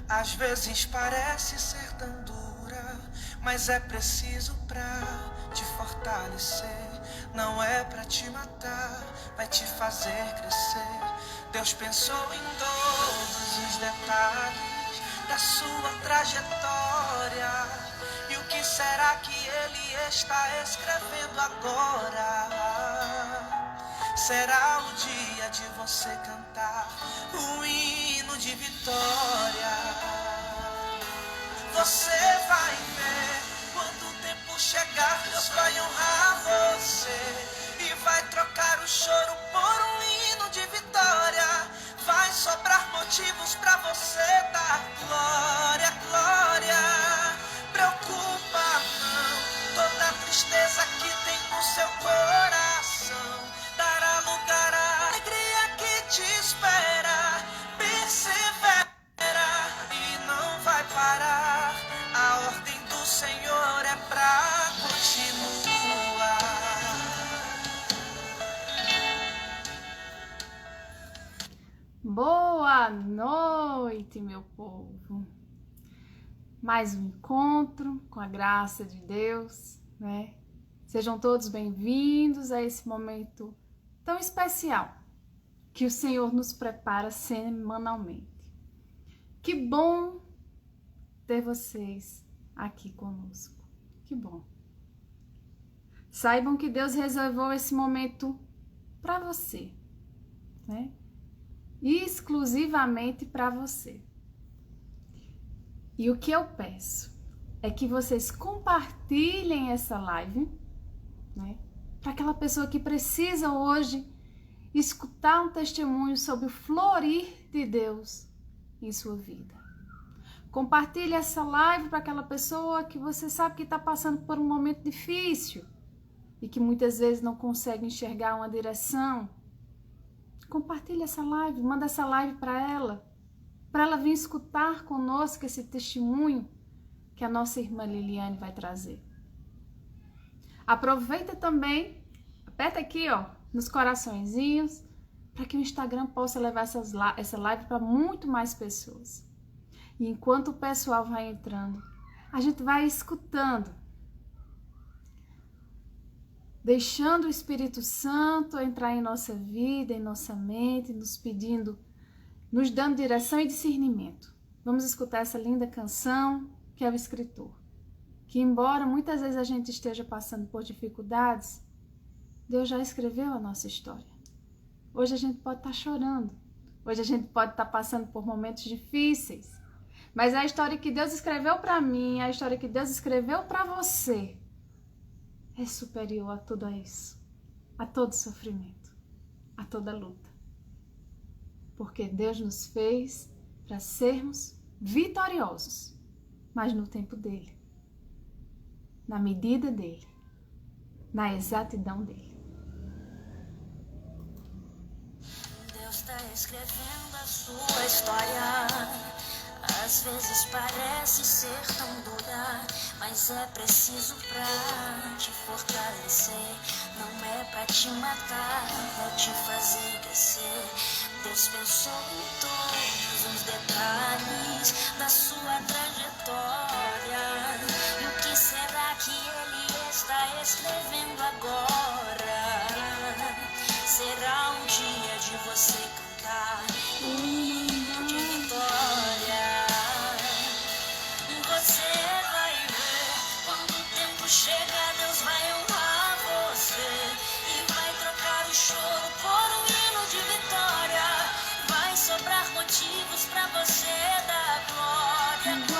Às vezes parece ser tão dura, mas é preciso pra te fortalecer. Não é pra te matar, vai te fazer crescer. Deus pensou em todos os detalhes da sua trajetória. E o que será que Ele está escrevendo agora? Será o dia de você cantar um hino de vitória. Você vai ver, quando o tempo chegar, Deus vai honrar você e vai trocar o choro por um hino de vitória. Vai sobrar motivos pra você dar glória, glória. Preocupa não, toda tristeza que tem no seu coração dará lugar à alegria que te espera. Persevera e não vai parar. A ordem do Senhor é pra continuar. Boa noite, meu povo. Mais um encontro com a graça de Deus, né? Sejam todos bem-vindos a esse momento tão especial que o Senhor nos prepara semanalmente. Que bom ter vocês aqui conosco. Que bom. Saibam que Deus reservou esse momento para você, né? Exclusivamente para você. E o que eu peço é que vocês compartilhem essa live, né, para aquela pessoa que precisa hoje escutar um testemunho sobre o florir de Deus em sua vida. Compartilhe essa live para aquela pessoa que você sabe que está passando por um momento difícil e que muitas vezes não consegue enxergar uma direção. Compartilhe essa live, manda essa live para ela vir escutar conosco esse testemunho que a nossa irmã Liliane vai trazer. Aproveita também, aperta aqui, ó, nos coraçõezinhos, para que o Instagram possa levar essa live para muito mais pessoas. E enquanto o pessoal vai entrando, a gente vai escutando, deixando o Espírito Santo entrar em nossa vida, em nossa mente, nos pedindo, nos dando direção e discernimento. Vamos escutar essa linda canção que é o escritor. Que embora muitas vezes a gente esteja passando por dificuldades, Deus já escreveu a nossa história. Hoje a gente pode estar chorando, hoje a gente pode estar passando por momentos difíceis, mas a história que Deus escreveu para mim, a história que Deus escreveu para você, é superior a tudo isso, a todo sofrimento, a toda luta. Porque Deus nos fez para sermos vitoriosos, mas no tempo dele, na medida dele, na exatidão dele. Deus está escrevendo a sua história. Às vezes parece ser tão dura, mas é preciso pra te fortalecer. Não é pra te matar, é te fazer crescer. Deus pensou em todos os detalhes da sua trajetória. E o que será que Ele está escrevendo agora? Será um dia de você cantar um hino de vitória. Você vai ver, quando o tempo chegar, Deus vai honrar você e vai trocar o choro por um hino de vitória. Vai sobrar motivos pra você dar glória.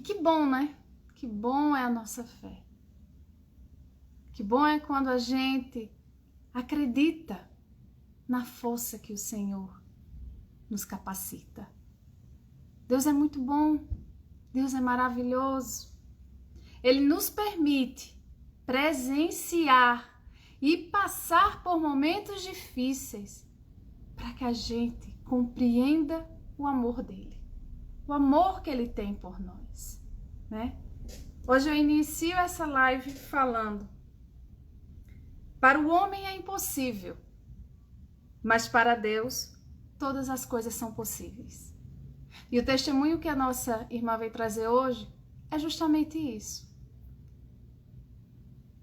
que bom, né? Que bom é a nossa fé. Que bom é quando a gente acredita na força que o Senhor nos capacita. Deus é muito bom. Deus é maravilhoso. Ele nos permite presenciar e passar por momentos difíceis para que a gente compreenda o amor dele, o amor que ele tem por nós, né? Hoje eu inicio essa live falando: para o homem é impossível, mas para Deus todas as coisas são possíveis. E o testemunho que a nossa irmã veio trazer hoje é justamente isso.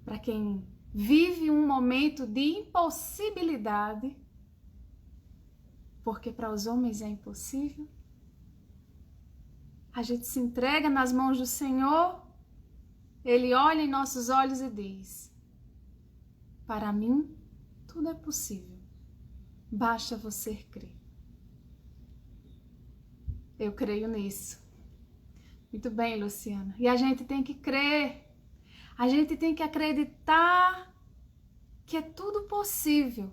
Para quem vive um momento de impossibilidade, porque para os homens é impossível, a gente se entrega nas mãos do Senhor, Ele olha em nossos olhos e diz: para mim tudo é possível, basta você crer. Eu creio nisso. Muito bem, Luciana. E a gente tem que crer. A gente tem que acreditar que é tudo possível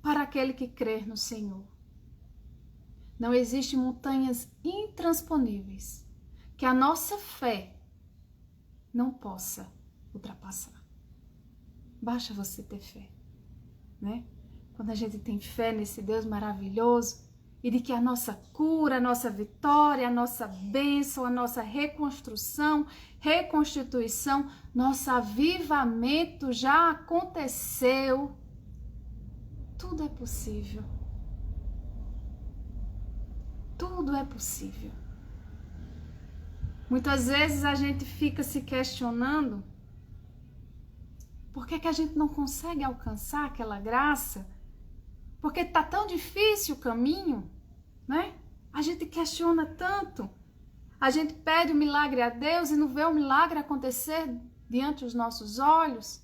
para aquele que crer no Senhor. Não existem montanhas intransponíveis que a nossa fé não possa ultrapassar. Basta você ter fé, né? Quando a gente tem fé nesse Deus maravilhoso e de que a nossa cura, a nossa vitória, a nossa bênção, a nossa reconstrução, reconstituição, nosso avivamento já aconteceu. Tudo é possível. Tudo é possível. Muitas vezes a gente fica se questionando por que a gente não consegue alcançar aquela graça. Porque está tão difícil o caminho, né? A gente questiona tanto. A gente pede o milagre a Deus e não vê o milagre acontecer diante dos nossos olhos.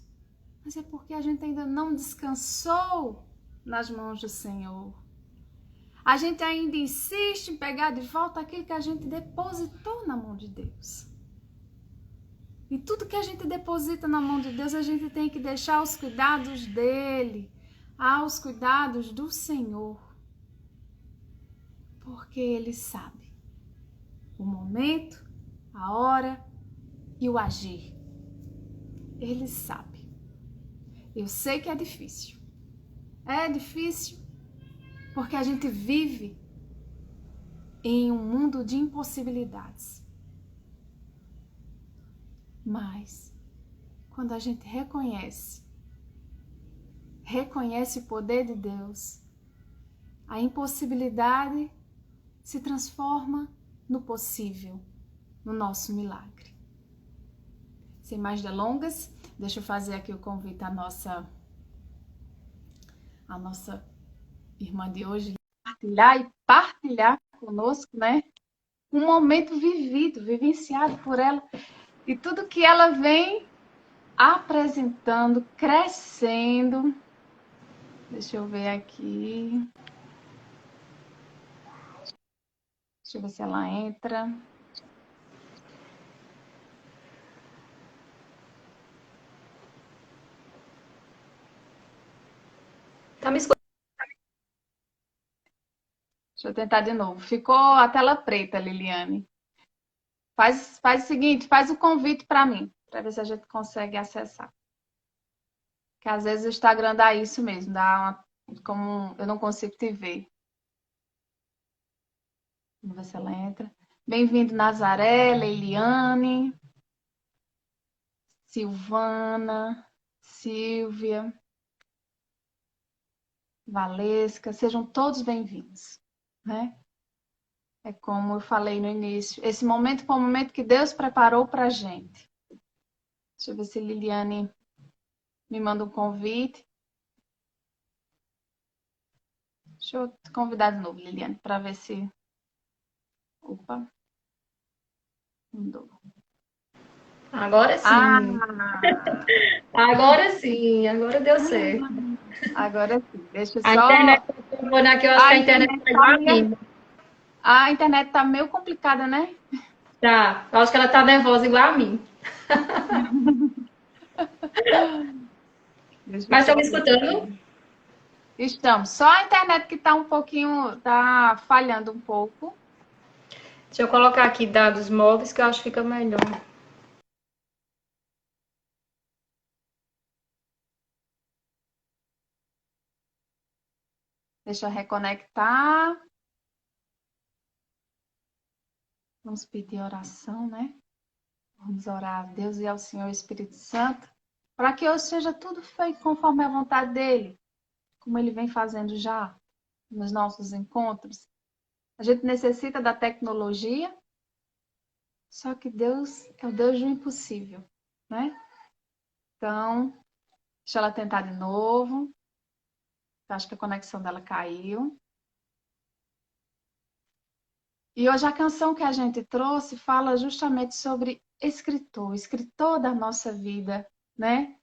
Mas é porque a gente ainda não descansou nas mãos do Senhor. A gente ainda insiste em pegar de volta aquilo que a gente depositou na mão de Deus. E tudo que a gente deposita na mão de Deus, a gente tem que deixar aos cuidados dele, aos cuidados do Senhor, porque Ele sabe o momento, a hora e o agir. Ele sabe. Eu sei que é difícil. É difícil porque a gente vive em um mundo de impossibilidades. Mas quando a gente reconhece o poder de Deus, a impossibilidade se transforma no possível, no nosso milagre. Sem mais delongas, deixa eu fazer aqui o convite à nossa irmã de hoje, partilhar conosco, né? Um momento vivenciado por ela, e tudo que ela vem apresentando, crescendo. Deixa eu ver aqui. Deixa eu ver se ela entra. Tá me escutando? Deixa eu tentar de novo. Ficou a tela preta, Liliane. Faz o seguinte, faz o convite para mim, para ver se a gente consegue acessar. Que às vezes o Instagram dá isso mesmo, como eu não consigo te ver. Vamos ver se ela entra. Bem-vindo, Nazaré, Leiliane, Silvana, Silvia, Valesca, sejam todos bem-vindos, né? É como eu falei no início, esse momento foi o momento que Deus preparou para a gente. Deixa eu ver se Liliane me manda um convite. Deixa eu te convidar de novo, Liliane, para ver se... Opa. Mandou. Agora sim. Agora sim. Agora deu certo. Agora sim. Deixa eu só... A internet, aqui, eu acho que a internet está igual. A internet tá meio complicada, né? Tá. Eu acho que ela tá nervosa igual a mim. Deixa eu Mas estão me colocar escutando? aqui. Estamos. Só a internet que está um pouquinho, tá falhando um pouco. Deixa eu colocar aqui dados móveis que eu acho que fica melhor. Deixa eu reconectar. Vamos pedir oração, né? Vamos orar a Deus e ao Senhor Espírito Santo, para que hoje seja tudo feito conforme a vontade dele, como ele vem fazendo já nos nossos encontros. A gente necessita da tecnologia, só que Deus é o Deus do impossível, né? Então, deixa ela tentar de novo. Acho que a conexão dela caiu. E hoje a canção que a gente trouxe fala justamente sobre escritor da nossa vida, né?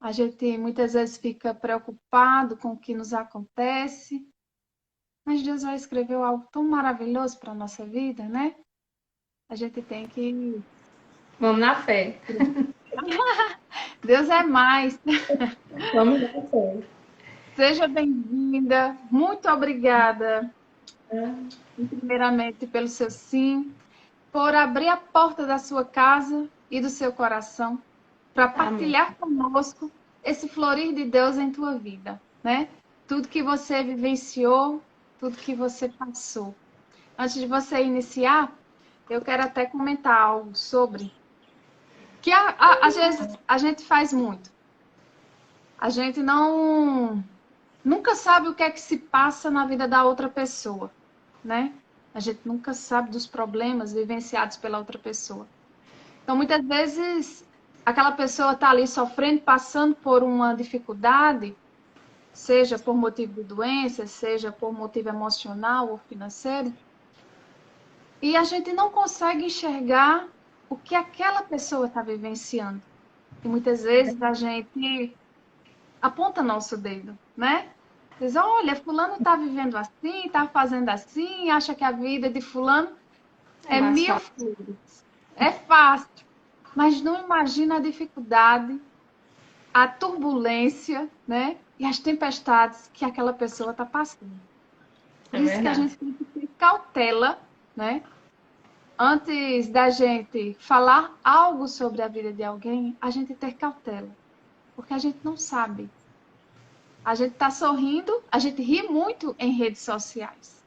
A gente muitas vezes fica preocupado com o que nos acontece, mas Deus vai escrever algo tão maravilhoso para a nossa vida, né? A gente tem que... Vamos na fé. Deus é mais. Vamos na fé. Seja bem-vinda. Muito obrigada, primeiramente, pelo seu sim, por abrir a porta da sua casa e do seu coração para partilhar conosco esse florir de Deus em tua vida, né? Tudo que você vivenciou, tudo que você passou. Antes de você iniciar, eu quero até comentar algo sobre que às vezes a gente faz muito. A gente nunca sabe o que é que se passa na vida da outra pessoa, né? A gente nunca sabe dos problemas vivenciados pela outra pessoa. Então, muitas vezes, aquela pessoa está ali sofrendo, passando por uma dificuldade, seja por motivo de doença, seja por motivo emocional ou financeiro, e a gente não consegue enxergar o que aquela pessoa está vivenciando. E muitas vezes a gente aponta nosso dedo, né? Diz, olha, fulano está vivendo assim, está fazendo assim, acha que a vida de fulano é mil flores. É fácil. Mas não imagina a dificuldade, a turbulência, né? E as tempestades que aquela pessoa está passando. Por isso que a gente tem que ter cautela, né? Antes da gente falar algo sobre a vida de alguém, a gente ter cautela. Porque a gente não sabe. A gente está sorrindo, a gente ri muito em redes sociais.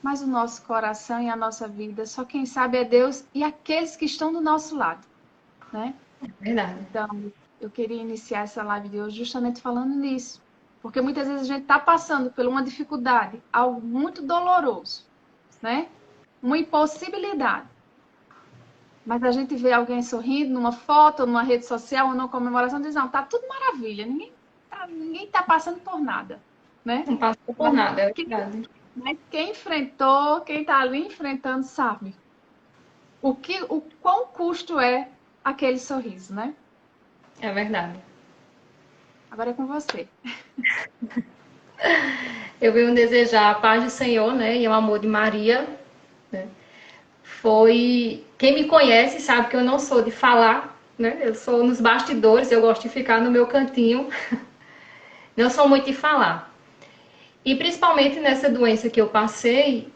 Mas o nosso coração e a nossa vida, só quem sabe é Deus e aqueles que estão do nosso lado, né? É verdade. Então, eu queria iniciar essa live de hoje justamente falando nisso. Porque muitas vezes a gente está passando por uma dificuldade, algo muito doloroso, né? Uma impossibilidade. Mas a gente vê alguém sorrindo numa foto, numa rede social, ou numa comemoração, e diz, não, tá tudo maravilha, ninguém tá passando por nada, né? Não passa por nada, é verdade. Mas quem enfrentou, quem tá ali enfrentando, sabe o quão custo é aquele sorriso, né? É verdade. Agora é com você. Eu venho desejar a paz do Senhor, né? E o amor de Maria, né? Quem me conhece sabe que eu não sou de falar, né? Eu sou nos bastidores, eu gosto de ficar no meu cantinho. Não sou muito de falar. E principalmente nessa doença que eu passei,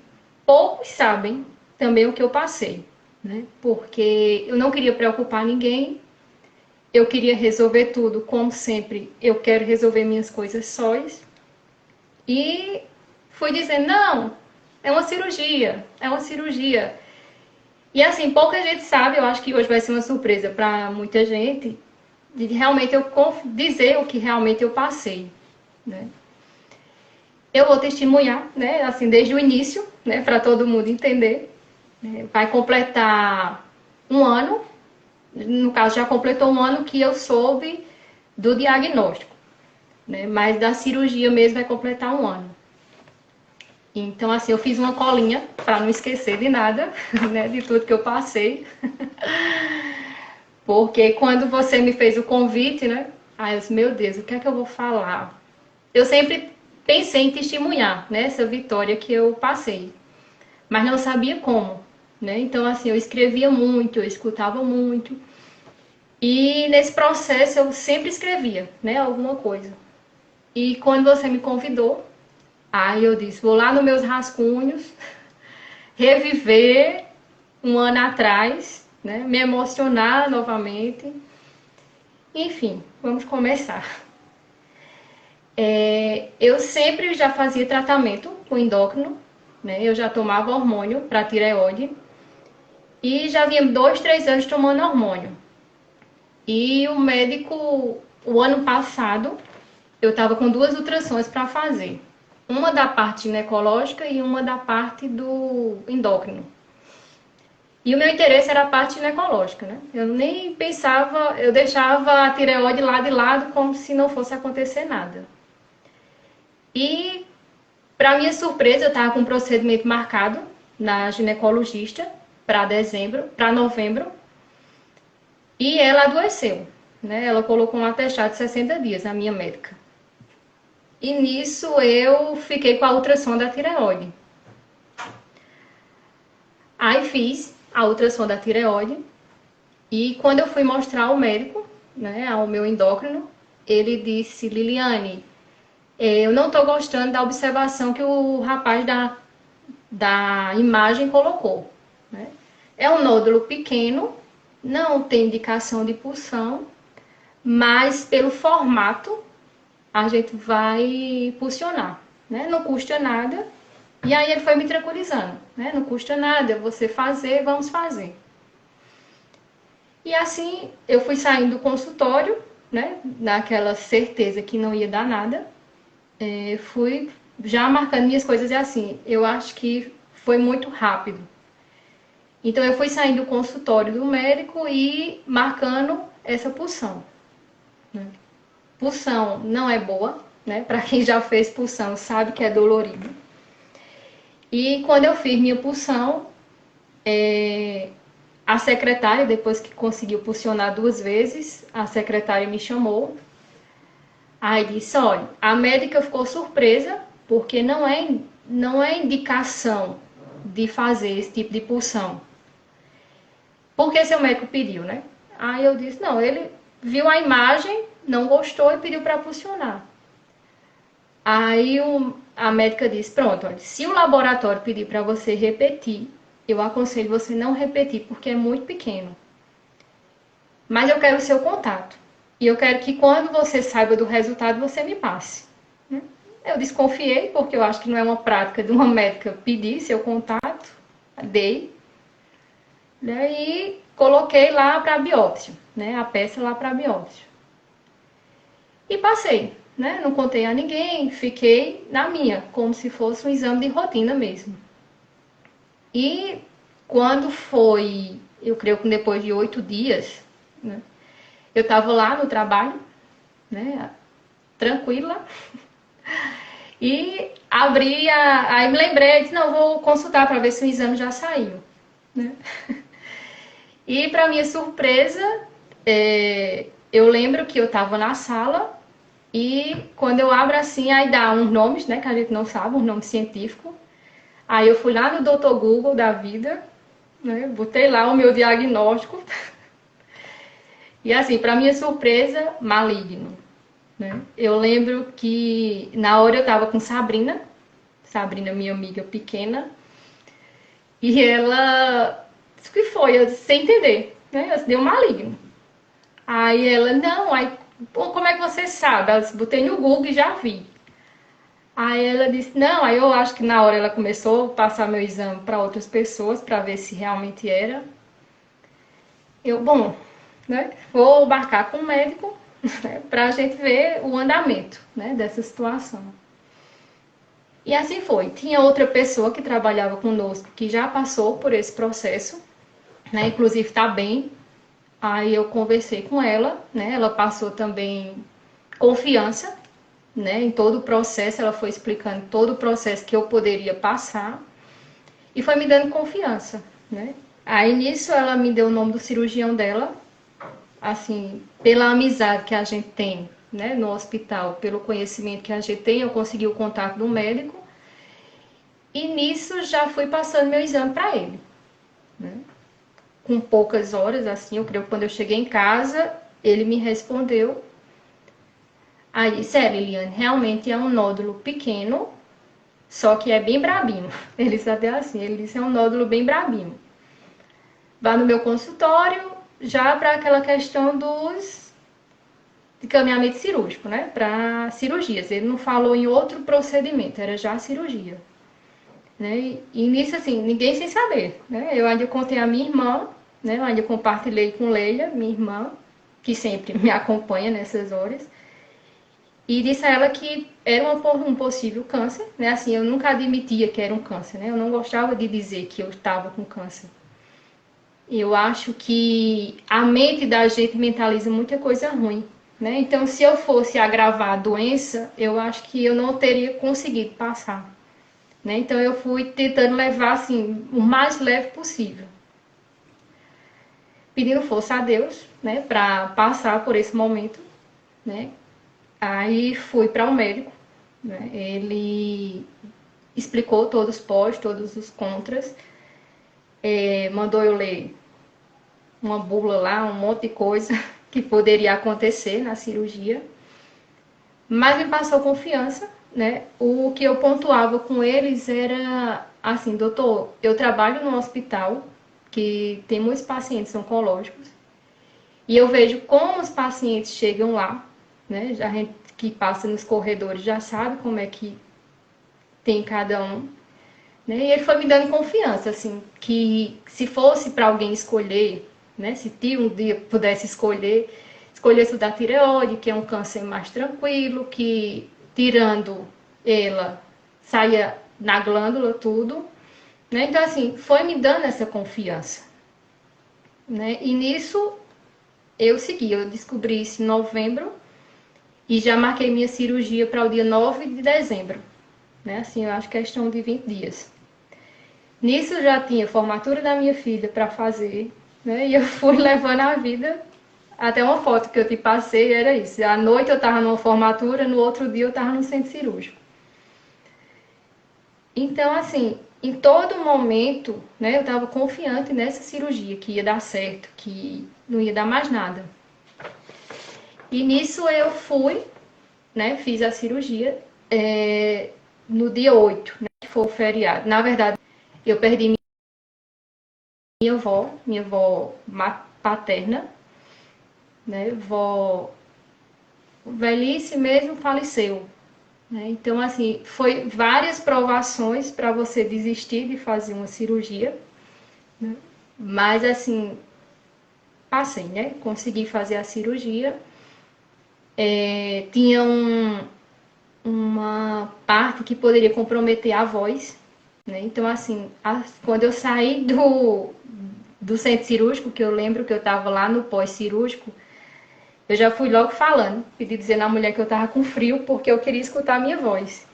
poucos sabem também o que eu passei, né? Porque eu não queria preocupar ninguém, eu queria resolver tudo, como sempre, eu quero resolver minhas coisas sós. E fui dizendo, não, é uma cirurgia, é uma cirurgia. E assim, pouca gente sabe, eu acho que hoje vai ser uma surpresa para muita gente, de realmente eu dizer o que realmente eu passei, né? Eu vou testemunhar, né, assim, desde o início, né, para todo mundo entender. Vai completar um ano, no caso já completou um ano que eu soube do diagnóstico, né, mas da cirurgia mesmo vai completar um ano. Então, assim, eu fiz uma colinha para não esquecer de nada, né, de tudo que eu passei. Porque quando você me fez o convite, né, aí eu disse, meu Deus, o que é que eu vou falar? Eu sempre pensei em testemunhar, né, essa vitória que eu passei, mas não sabia como, né? Então, assim, eu escrevia muito, eu escutava muito. E nesse processo eu sempre escrevia, né, alguma coisa. E quando você me convidou, aí eu disse, vou lá nos meus rascunhos, reviver um ano atrás, né, me emocionar novamente. Enfim, vamos começar. Eu sempre já fazia tratamento com endócrino, né, eu já tomava hormônio para tireoide e já vinha 2, 3 anos tomando hormônio. E o médico, o ano passado, eu estava com 2 ultrassons para fazer. Uma da parte ginecológica e uma da parte do endócrino. E o meu interesse era a parte ginecológica, né? Eu nem pensava, eu deixava a tireoide lá de lado como se não fosse acontecer nada. E, para minha surpresa, eu estava com um procedimento marcado na ginecologista para novembro. E ela adoeceu, né? Ela colocou um atestado de 60 dias, a minha médica. E nisso eu fiquei com a ultrassom da tireoide. Aí fiz a ultrassom da tireoide e quando eu fui mostrar ao médico, né, ao meu endócrino, ele disse, Liliane, eu não estou gostando da observação que o rapaz da imagem colocou, né? É um nódulo pequeno, não tem indicação de pulsão, mas pelo formato a gente vai pulsionar, né? Não custa nada. E aí ele foi me tranquilizando, né? Não custa nada, você fazer, vamos fazer. E assim eu fui saindo do consultório, né? Naquela certeza que não ia dar nada. Fui já marcando minhas coisas e assim, eu acho que foi muito rápido. Então eu fui saindo do consultório do médico e marcando essa pulsão, né? Pulsão não é boa, né? Para quem já fez pulsão sabe que é dolorido. E quando eu fiz minha pulsão, a secretária, depois que conseguiu pulsionar 2 vezes, a secretária me chamou. Aí disse, olha, a médica ficou surpresa, porque não é indicação de fazer esse tipo de pulsão. Porque seu médico pediu, né? Aí eu disse, não, ele viu a imagem, não gostou e pediu para pulsionar. Aí a médica disse, pronto, olha, se o laboratório pedir para você repetir, eu aconselho você não repetir, porque é muito pequeno. Mas eu quero o seu contato. E eu quero que quando você saiba do resultado, você me passe. Eu desconfiei, porque eu acho que não é uma prática de uma médica pedir seu contato. Dei. E coloquei lá para biópsia, né? A peça lá para biópsia. E passei, né? Não contei a ninguém, fiquei na minha, como se fosse um exame de rotina mesmo. E quando foi, eu creio que depois de 8 dias, né? Eu estava lá no trabalho, né? Tranquila. E abri aí me lembrei, disse, não, vou consultar para ver se o exame já saiu, né? E para minha surpresa, eu lembro que eu estava na sala e quando eu abro assim, aí dá uns nomes, né, que a gente não sabe, um nome científico. Aí eu fui lá no Dr. Google da vida, né, botei lá o meu diagnóstico. E assim, para minha surpresa, maligno, né? Eu lembro que na hora eu estava com Sabrina, minha amiga pequena, e ela disse que foi, eu disse, sem entender, né? Eu disse, deu maligno. Aí ela, não, aí, pô, como é que você sabe? Ela disse, botei no Google e já vi. Aí ela disse, não, aí eu acho que na hora ela começou a passar meu exame para outras pessoas, para ver se realmente era. Eu, bom, né, vou marcar com o médico, né, para a gente ver o andamento, né, dessa situação. E assim foi. Tinha outra pessoa que trabalhava conosco que já passou por esse processo, né, inclusive está bem. Aí eu conversei com ela, né, ela passou também confiança, né, em todo o processo, ela foi explicando todo o processo que eu poderia passar e foi me dando confiança, né. Aí nisso ela me deu o nome do cirurgião dela, assim, pela amizade que a gente tem, né, no hospital, pelo conhecimento que a gente tem, eu consegui o contato do médico e nisso já fui passando meu exame para ele. com poucas horas, assim, eu creio que quando eu cheguei em casa, ele me respondeu. Aí disse, Liliane, realmente é um nódulo pequeno, só que é bem brabinho. Ele disse até assim, ele disse, é um nódulo bem brabinho. Vá no meu consultório, já para aquela questão de encaminhamento cirúrgico, né? Para cirurgias. Ele não falou em outro procedimento, era já cirurgia. Né? E nisso, assim, ninguém sem saber, né? Eu ainda contei a minha irmã, né? Eu ainda compartilhei com Leila, minha irmã, que sempre me acompanha nessas horas, e disse a ela que era um possível câncer, né? Assim, eu nunca admitia que era um câncer, né? Eu não gostava de dizer que eu estava com câncer. Eu acho que a mente da gente mentaliza muita coisa ruim, né? Então, se eu fosse agravar a doença, eu acho que eu não teria conseguido passar. Né? Então eu fui tentando levar assim o mais leve possível, pedindo força a Deus, né, para passar por esse momento, né? Aí fui para o médico, né? Ele explicou todos os pós, todos os contras, mandou eu ler uma bula lá, um monte de coisa que poderia acontecer na cirurgia, mas me passou confiança. Né? O que eu pontuava com eles era assim, doutor, eu trabalho num hospital que tem muitos pacientes oncológicos e eu vejo como os pacientes chegam lá, né? A gente que passa nos corredores já sabe como é que tem cada um, né? E ele foi me dando confiança, assim, que se fosse para alguém escolher, né? Se um dia pudesse escolhesse o da tireoide, que é um câncer mais tranquilo, que tirando ela, saia na glândula tudo, né? Então, assim, foi me dando essa confiança, né? E nisso eu segui, eu descobri isso em novembro e já marquei minha cirurgia para o dia 9 de dezembro, né? Assim, eu acho que é questão de 20 dias. Nisso eu já tinha formatura da minha filha para fazer, né? E eu fui levando a vida. Até uma foto que eu te passei era isso. À noite eu estava numa formatura, no outro dia eu estava no centro cirúrgico. Então, assim, em todo momento, né, eu estava confiante nessa cirurgia, que ia dar certo, que não ia dar mais nada. E nisso eu fui, né, fiz a cirurgia no dia 8, né, que foi o feriado. Na verdade, eu perdi minha avó paterna, né, vó velhice mesmo, faleceu. Né? Então, assim, foi várias provações para você desistir de fazer uma cirurgia, né? Mas, assim, passei, né? Consegui fazer a cirurgia. Tinha uma parte que poderia comprometer a voz, né? Então, assim, quando eu saí do centro cirúrgico, que eu lembro que eu estava lá no pós-cirúrgico, eu já fui logo falando, pedi dizendo à mulher que eu estava com frio, porque eu queria escutar a minha voz.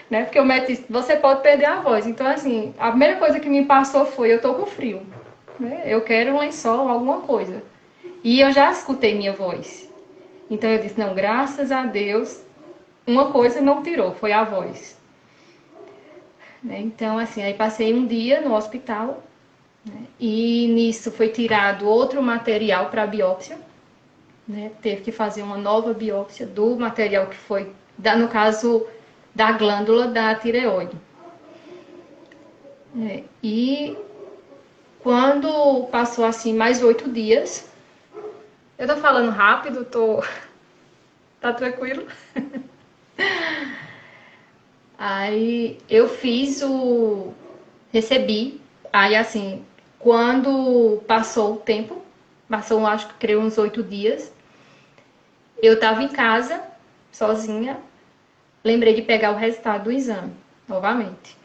Né? Porque o médico disse, você pode perder a voz. Então, assim, a primeira coisa que me passou foi, eu tô com frio. Né? Eu quero um lençol, alguma coisa. E eu já escutei minha voz. Então, eu disse, não, graças a Deus, uma coisa não tirou, foi a voz. Né? Então, assim, aí passei um dia no hospital, né? E nisso foi tirado outro material para biópsia. Né? Teve que fazer uma nova biópsia do material que foi, no caso, da glândula da tireoide. E quando passou assim mais 8 dias, eu tô falando rápido, tá tranquilo? Aí eu recebi, aí assim, quando passou o tempo, passou acho que creio uns 8 dias, eu tava em casa, sozinha, lembrei de pegar o resultado do exame, novamente.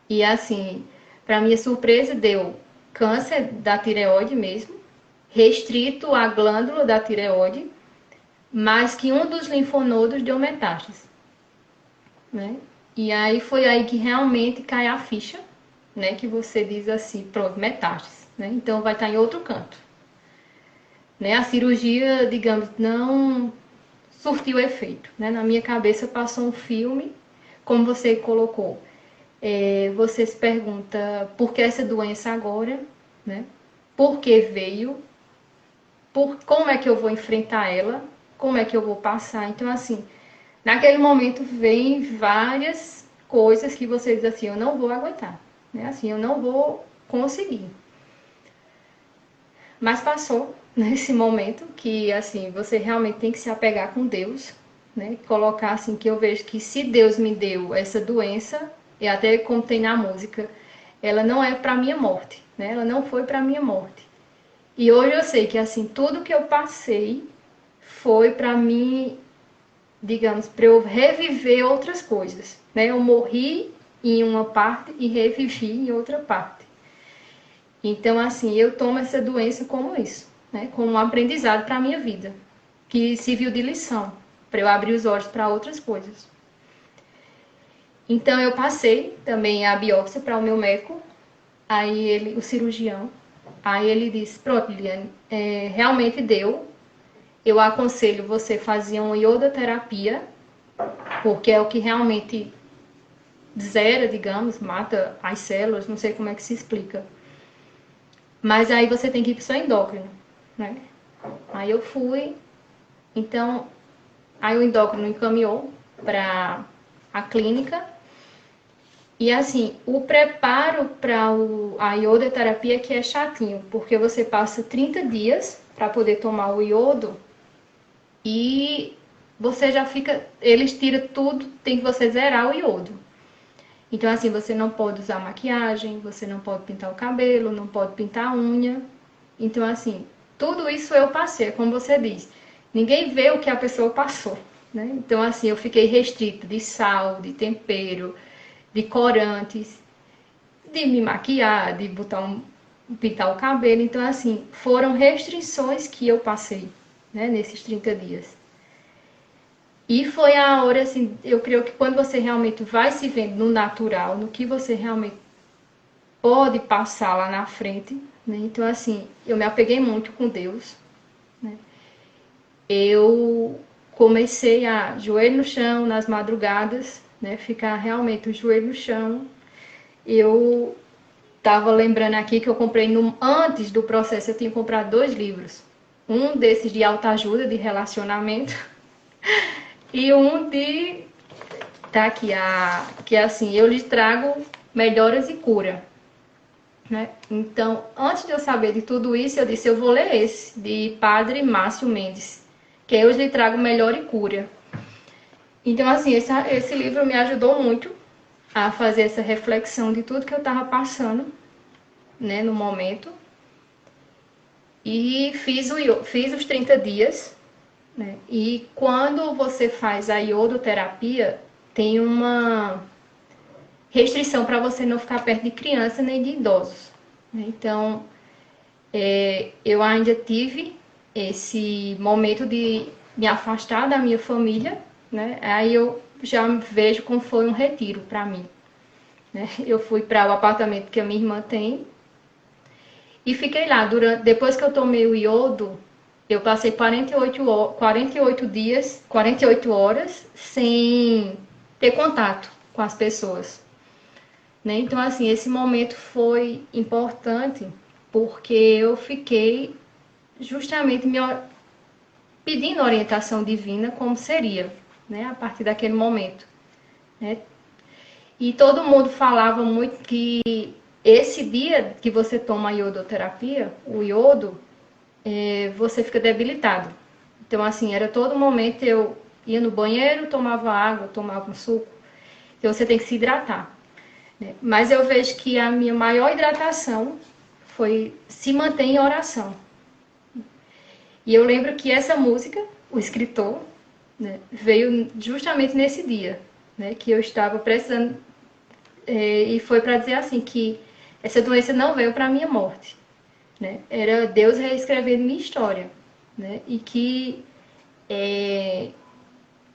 E assim, para minha surpresa, deu câncer da tireoide mesmo, restrito à glândula da tireoide, mas que um dos linfonodos deu metástase. Né? E aí foi aí que realmente cai a ficha, né? Que você diz assim, pronto, metástase. Né? Então vai estar em outro canto. Né? A cirurgia, digamos, não surtiu efeito. Né? Na minha cabeça passou um filme, como você colocou. Você se pergunta por que essa doença agora, né? Por que veio, como é que eu vou enfrentar ela, como é que eu vou passar. Então, assim, naquele momento vem várias coisas que você diz assim, eu não vou aguentar, né? Assim, eu não vou conseguir. Mas passou nesse momento que, assim, você realmente tem que se apegar com Deus, né? Colocar, assim, que eu vejo que se Deus me deu essa doença, e até como tem na música, ela não é para minha morte, né? Ela não foi para minha morte. E hoje eu sei que, assim, tudo que eu passei foi para mim, digamos, para eu reviver outras coisas, né? Eu morri em uma parte e revivi em outra parte. Então, assim, eu tomo essa doença como isso, né? Como um aprendizado para a minha vida, que serviu de lição, para eu abrir os olhos para outras coisas. Então, eu passei também a biópsia para o meu médico, aí ele, o cirurgião, aí ele disse, pronto, Liliane, realmente deu, eu aconselho você fazer uma iodoterapia, porque é o que realmente zera, digamos, mata as células, não sei como é que se explica. Mas aí você tem que ir para o seu endócrino, né? Aí eu fui, então, aí o endócrino encaminhou para a clínica. E assim, o preparo para a iodoterapia que é chatinho, porque você passa 30 dias para poder tomar o iodo e você já fica, eles tiram tudo, tem que você zerar o iodo. Então, assim, você não pode usar maquiagem, você não pode pintar o cabelo, não pode pintar a unha. Então, assim, tudo isso eu passei, como você diz. Ninguém vê o que a pessoa passou, né? Então, assim, eu fiquei restrita de sal, de tempero, de corantes, de me maquiar, de pintar o cabelo. Então, assim, foram restrições que eu passei, né, nesses 30 dias. E foi a hora, assim, eu creio que quando você realmente vai se vendo no natural, no que você realmente pode passar lá na frente, né? Então, assim, eu me apeguei muito com Deus, né? Eu comecei a joelho no chão nas madrugadas, né? Ficar realmente o joelho no chão. Eu tava lembrando aqui que eu comprei antes do processo, eu tinha comprado 2 livros. Um desses de autoajuda, de relacionamento, e um de tá aqui que é assim, eu lhes trago melhoras e cura, né? Então, antes de eu saber de tudo isso, eu disse, eu vou ler esse de Padre Márcio Mendes, que eu lhe trago melhor e cura. Então, assim, esse livro me ajudou muito a fazer essa reflexão de tudo que eu estava passando, né, no momento. E fiz os 30 dias, né? E quando você faz a iodoterapia, tem uma restrição para você não ficar perto de criança nem de idosos, né? Então, eu ainda tive esse momento de me afastar da minha família, né? Aí eu já vejo como foi um retiro para mim, né? Eu fui para o apartamento que a minha irmã tem e fiquei lá. Depois que eu tomei o iodo, eu passei 48 dias, 48 horas sem ter contato com as pessoas, né? Então, assim, esse momento foi importante porque eu fiquei justamente pedindo orientação divina como seria, né? A partir daquele momento, né? E todo mundo falava muito que esse dia que você toma a iodoterapia, o iodo, você fica debilitado. Então, assim, era todo momento eu ia no banheiro, tomava água, tomava um suco. Então, você tem que se hidratar, né? Mas eu vejo que a minha maior hidratação foi se manter em oração. E eu lembro que essa música, o escritor, né, veio justamente nesse dia, né, que eu estava precisando, e foi para dizer assim, que essa doença não veio para a minha morte, né? Era Deus reescrevendo minha história, né? E que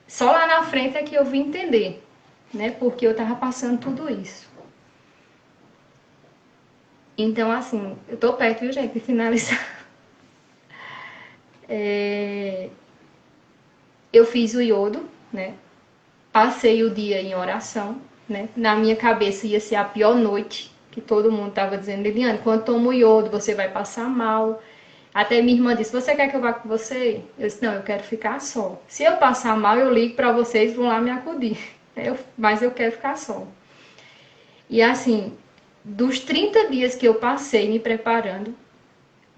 só lá na frente é que eu vim entender, né? Porque eu estava passando tudo isso. Então, assim, eu tô perto, viu, gente, de finalizar. Eu fiz o iodo, né? Passei o dia em oração, né? Na minha cabeça ia ser a pior noite que todo mundo estava dizendo, Liliane, quando toma o iodo, você vai passar mal. Até minha irmã disse, você quer que eu vá com você? Eu disse, não, eu quero ficar só. Se eu passar mal, eu ligo para vocês, vão lá me acudir. Mas eu quero ficar só. E assim, dos 30 dias que eu passei me preparando,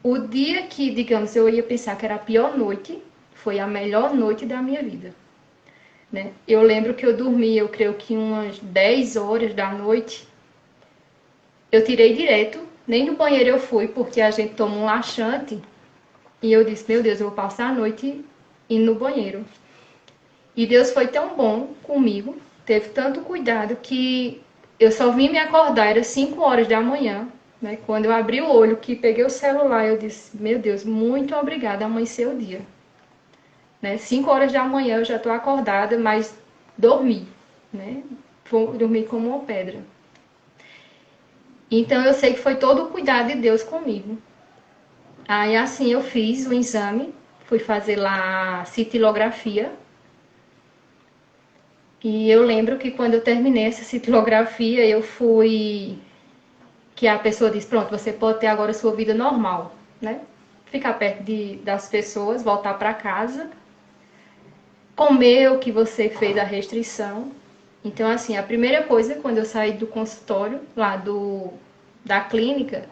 o dia que, digamos, eu ia pensar que era a pior noite, foi a melhor noite da minha vida. Né? Eu lembro que eu dormi, eu creio que umas 10 horas da noite. Eu tirei direto, nem no banheiro eu fui, porque a gente toma um laxante. E eu disse, meu Deus, eu vou passar a noite indo no banheiro. E Deus foi tão bom comigo, teve tanto cuidado, que eu só vim me acordar, era 5 horas da manhã. Né? Quando eu abri o olho, que peguei o celular, eu disse, meu Deus, muito obrigada, amanheceu o dia. Né? 5 horas da manhã eu já estou acordada, mas dormi. Né? Dormi como uma pedra. Então eu sei que foi todo o cuidado de Deus comigo. Aí assim eu fiz o exame, fui fazer lá a citilografia. E eu lembro que quando eu terminei essa citilografia, eu fui... Que a pessoa disse, pronto, você pode ter agora a sua vida normal, né? Ficar perto das pessoas, voltar para casa, comer o que você fez a restrição. Então, assim, a primeira coisa, quando eu saí do consultório, lá da clínica,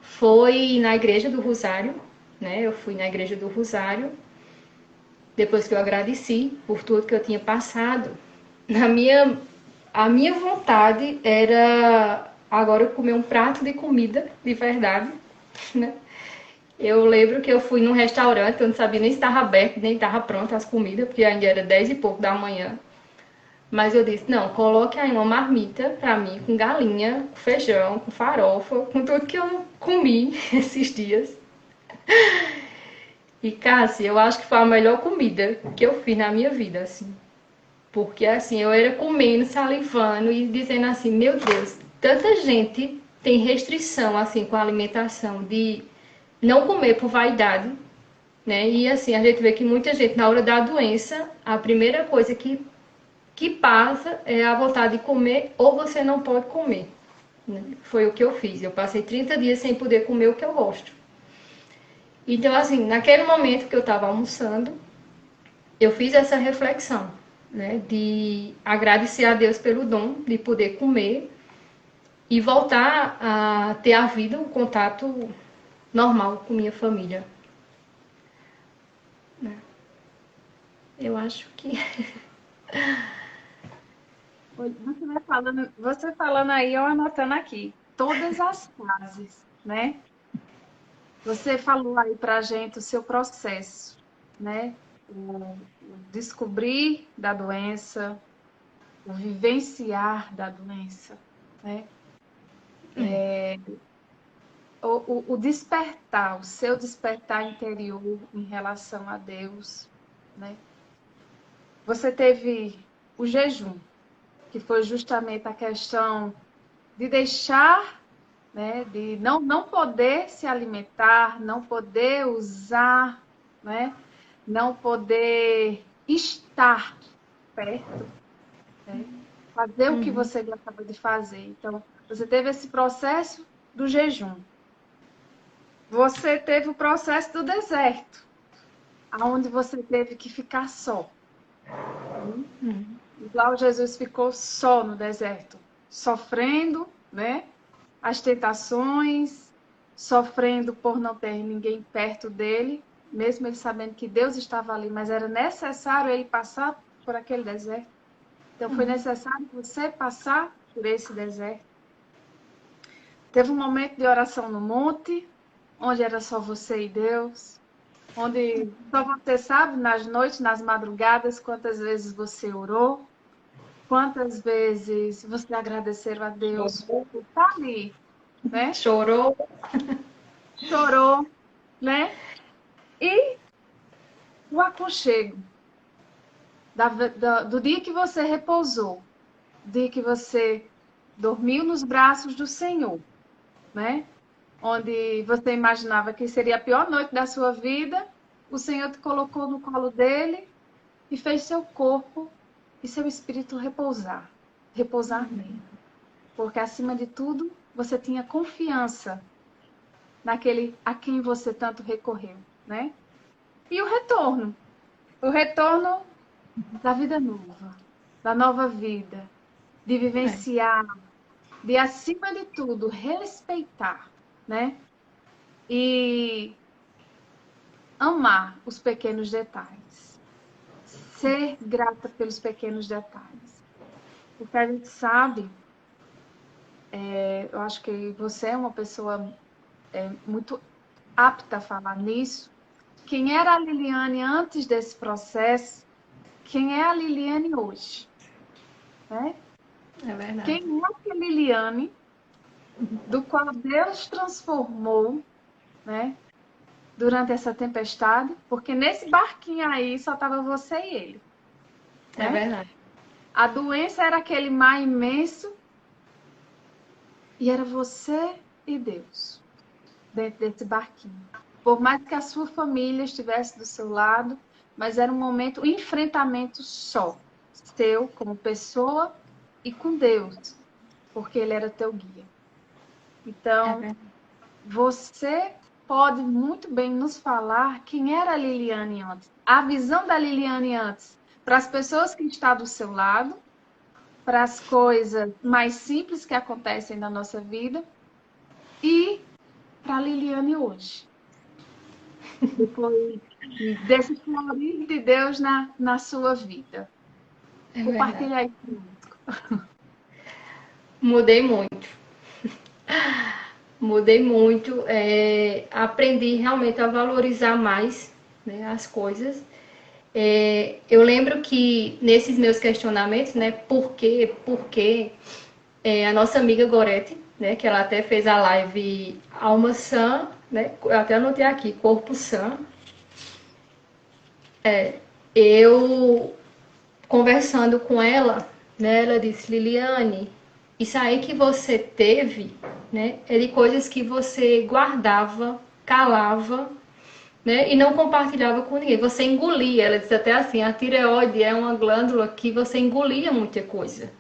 foi na igreja do Rosário, né? Eu fui na igreja do Rosário, depois que eu agradeci por tudo que eu tinha passado. A minha vontade era agora comer um prato de comida de verdade, né? Eu lembro que eu fui num restaurante, eu não sabia nem se estava aberto, nem estava pronta as comidas, porque ainda era 10 e pouco da manhã. Mas eu disse, não, coloque aí uma marmita pra mim, com galinha, com feijão, com farofa, com tudo que eu comi esses dias. E, Cássia, eu acho que foi a melhor comida que eu fiz na minha vida, assim. Porque, assim, eu era comendo, salivando e dizendo assim, meu Deus, tanta gente tem restrição, assim, com a alimentação, de não comer por vaidade, né? E, assim, a gente vê que muita gente, na hora da doença, a primeira coisa que passa é a vontade de comer ou você não pode comer. Né? Foi o que eu fiz. Eu passei 30 dias sem poder comer o que eu gosto. Então, assim, naquele momento que eu estava almoçando, eu fiz essa reflexão, né? De agradecer a Deus pelo dom de poder comer e voltar a ter a vida, um contato normal com minha família. Né? Eu acho que... Você falando aí, eu anotando aqui, todas as fases, né? Você falou aí pra gente o seu processo, né? O descobrir da doença, o vivenciar da doença, né? O despertar, o seu despertar interior em relação a Deus, né? Você teve o jejum, que foi justamente a questão de deixar, né, de não poder se alimentar, não poder usar, né, não poder estar perto, né, fazer o que você gostava de fazer. Então, você teve esse processo do jejum. Você teve o processo do deserto, onde você teve que ficar só. Igual Jesus ficou só no deserto, sofrendo, né? As tentações, sofrendo por não ter ninguém perto dele, mesmo ele sabendo que Deus estava ali, mas era necessário ele passar por aquele deserto. Então foi necessário você passar por esse deserto. Teve um momento de oração no monte, onde era só você e Deus, onde só você sabe, nas noites, nas madrugadas, quantas vezes você orou, quantas vezes você agradeceu a Deus por estar ali, né? Chorou. Chorou, né? E o aconchego do dia que você repousou, do dia que você dormiu nos braços do Senhor, né? Onde você imaginava que seria a pior noite da sua vida, o Senhor te colocou no colo dele e fez seu corpo e seu espírito repousar nele. Porque, acima de tudo, você tinha confiança naquele a quem você tanto recorreu, né? E o retorno da vida nova, da nova vida, de vivenciar, de acima de tudo respeitar, né? E amar os pequenos detalhes, ser grata pelos pequenos detalhes, porque a gente sabe, eu acho que você é uma pessoa muito apta a falar nisso. Quem era a Liliane antes desse processo, quem é a Liliane hoje, né? É verdade. Quem é a Liliane do qual Deus transformou, né? Durante essa tempestade, porque nesse barquinho aí só estava você e ele. É Né? verdade. A doença era aquele mar imenso e era você e Deus dentro desse barquinho. Por mais que a sua família estivesse do seu lado, mas era um momento, um enfrentamento só, seu como pessoa e com Deus, porque Ele era teu guia. Então, você pode muito bem nos falar quem era a Liliane antes, a visão da Liliane antes, para as pessoas que estão do seu lado, para as coisas mais simples que acontecem na nossa vida e para a Liliane hoje. Depois desse florir de Deus na sua vida. É Compartilha verdade. aí conosco. Mudei muito. Mudei muito. Aprendi realmente a valorizar mais, né, as coisas. Eu lembro que nesses meus questionamentos, né, por quê, a nossa amiga Gorete, né, que ela até fez a live Alma Sã, né, eu até anotei aqui, Corpo Sã. Eu conversando com ela, né, ela disse, Liliane, isso aí que você teve, né, é de coisas que você guardava, calava, né, e não compartilhava com ninguém. Você engolia, ela disse até assim, a tireoide é uma glândula que você engolia muita coisa,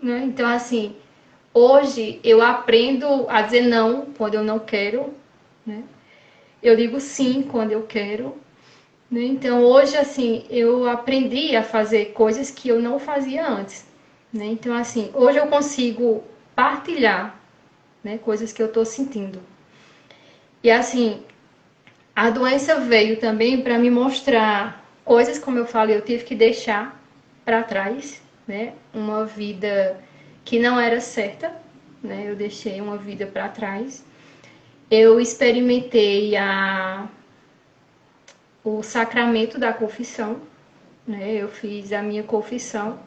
né? Então, assim, hoje eu aprendo a dizer não quando eu não quero, né? Eu digo sim quando eu quero, né? Então, hoje, assim, eu aprendi a fazer coisas que eu não fazia antes, né? Então, assim, hoje eu consigo partilhar, né, coisas que eu tô sentindo. E, assim, a doença veio também para me mostrar coisas, como eu falei, eu tive que deixar para trás, né? Uma vida que não era certa, né? Eu deixei uma vida para trás. Eu experimentei o sacramento da confissão, né? Eu fiz a minha confissão.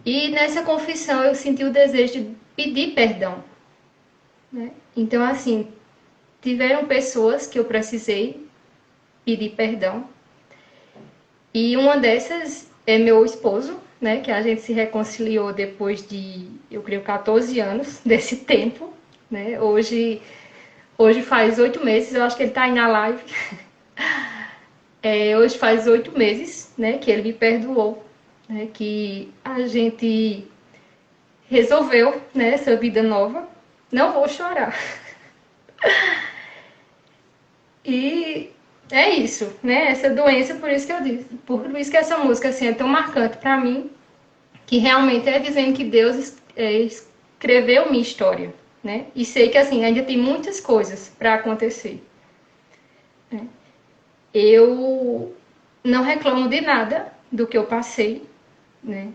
E nessa confissão eu senti o desejo de pedir perdão, né? Então, assim, tiveram pessoas que eu precisei pedir perdão. E uma dessas é meu esposo, né? Que a gente se reconciliou depois de, eu creio, 14 anos desse tempo, né? Hoje faz 8 meses, eu acho que ele tá aí na live. Hoje faz 8 meses, né? Que ele me perdoou, né? Que a gente resolveu, né? Essa vida nova. Não vou chorar. E é isso, né? Essa doença, por isso que eu disse, por isso que essa música assim é tão marcante para mim, que realmente é dizendo que Deus escreveu minha história, né? E sei que assim ainda tem muitas coisas para acontecer. Né? Eu não reclamo de nada do que eu passei, né?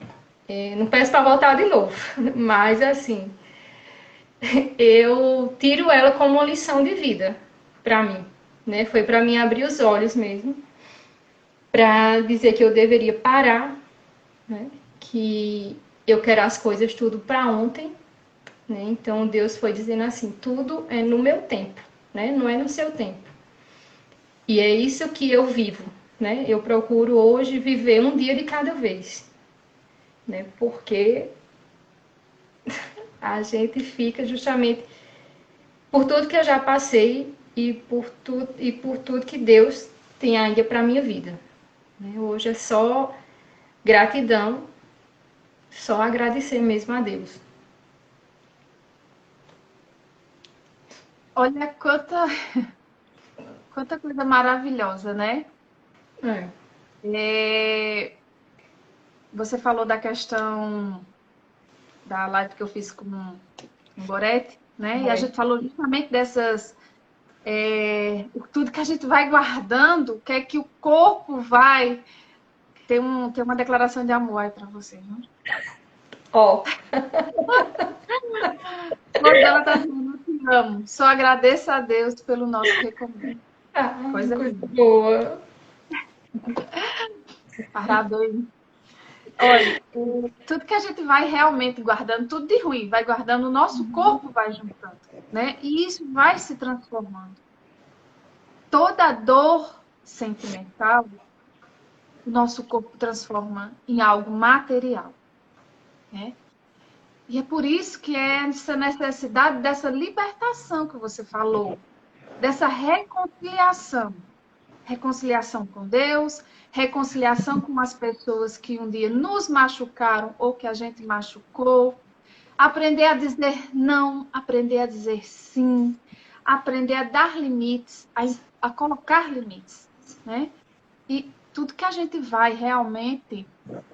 Não peço para voltar de novo, mas assim eu tiro ela como uma lição de vida para mim, né? Foi para mim abrir os olhos mesmo, para dizer que eu deveria parar, né? Que eu quero as coisas tudo para ontem, né? Então Deus foi dizendo assim, tudo é no meu tempo, né? Não é no seu tempo. E é isso que eu vivo, né? Eu procuro hoje viver um dia de cada vez, né? Porque a gente fica justamente por tudo que eu já passei e por tudo que Deus tem ainda para minha vida. Hoje é só gratidão, só agradecer mesmo a Deus. Olha quanta coisa maravilhosa, né? É. Você falou da questão da live que eu fiz com o Gorete, né? E a gente falou justamente dessas... tudo que a gente vai guardando, o que é que o corpo vai... Tem uma declaração de amor aí para vocês, né? Ó, Ela tá dizendo, eu te amo. Só agradeço a Deus pelo nosso recomeço. Coisa linda. boa. Parabéns. Olha, tudo que a gente vai realmente guardando, tudo de ruim, vai guardando, o nosso corpo vai juntando, né? E isso vai se transformando. Toda dor sentimental, o nosso corpo transforma em algo material, né? E é por isso que é essa necessidade dessa libertação que você falou, dessa reconciliação. Reconciliação com Deus, reconciliação com as pessoas que um dia nos machucaram ou que a gente machucou. Aprender a dizer não, aprender a dizer sim, aprender a dar limites, a colocar limites, né? E tudo que a gente vai realmente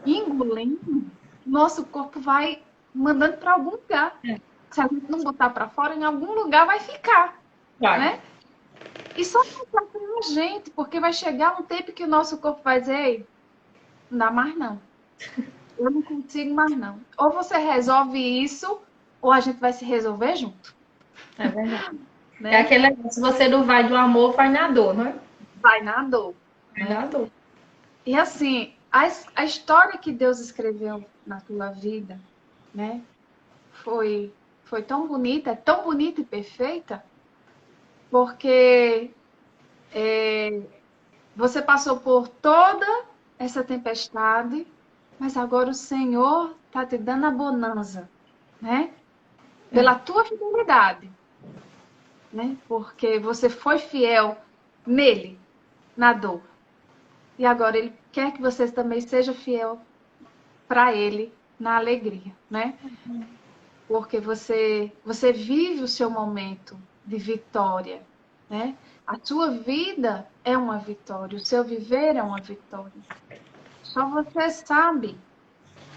engolindo, nosso corpo vai mandando para algum lugar. Se a gente não botar para fora, em algum lugar vai ficar, né? E só para a gente, porque vai chegar um tempo que o nosso corpo vai dizer, ei, não dá mais não. Eu não consigo mais não. Ou você resolve isso, ou a gente vai se resolver junto. É verdade. Né? É aquele negócio, se você não vai do amor, vai na dor, não é? Vai na dor. Vai na dor. E assim, a história que Deus escreveu na tua vida, né? Foi tão bonita, é tão bonita e perfeita, porque você passou por toda essa tempestade, mas agora o Senhor está te dando a bonança, né? Pela tua fidelidade, né? Porque você foi fiel nele, na dor. E agora Ele quer que você também seja fiel para Ele na alegria, né? Porque você vive o seu momento de vitória, né? A sua vida é uma vitória, o seu viver é uma vitória. Só você sabe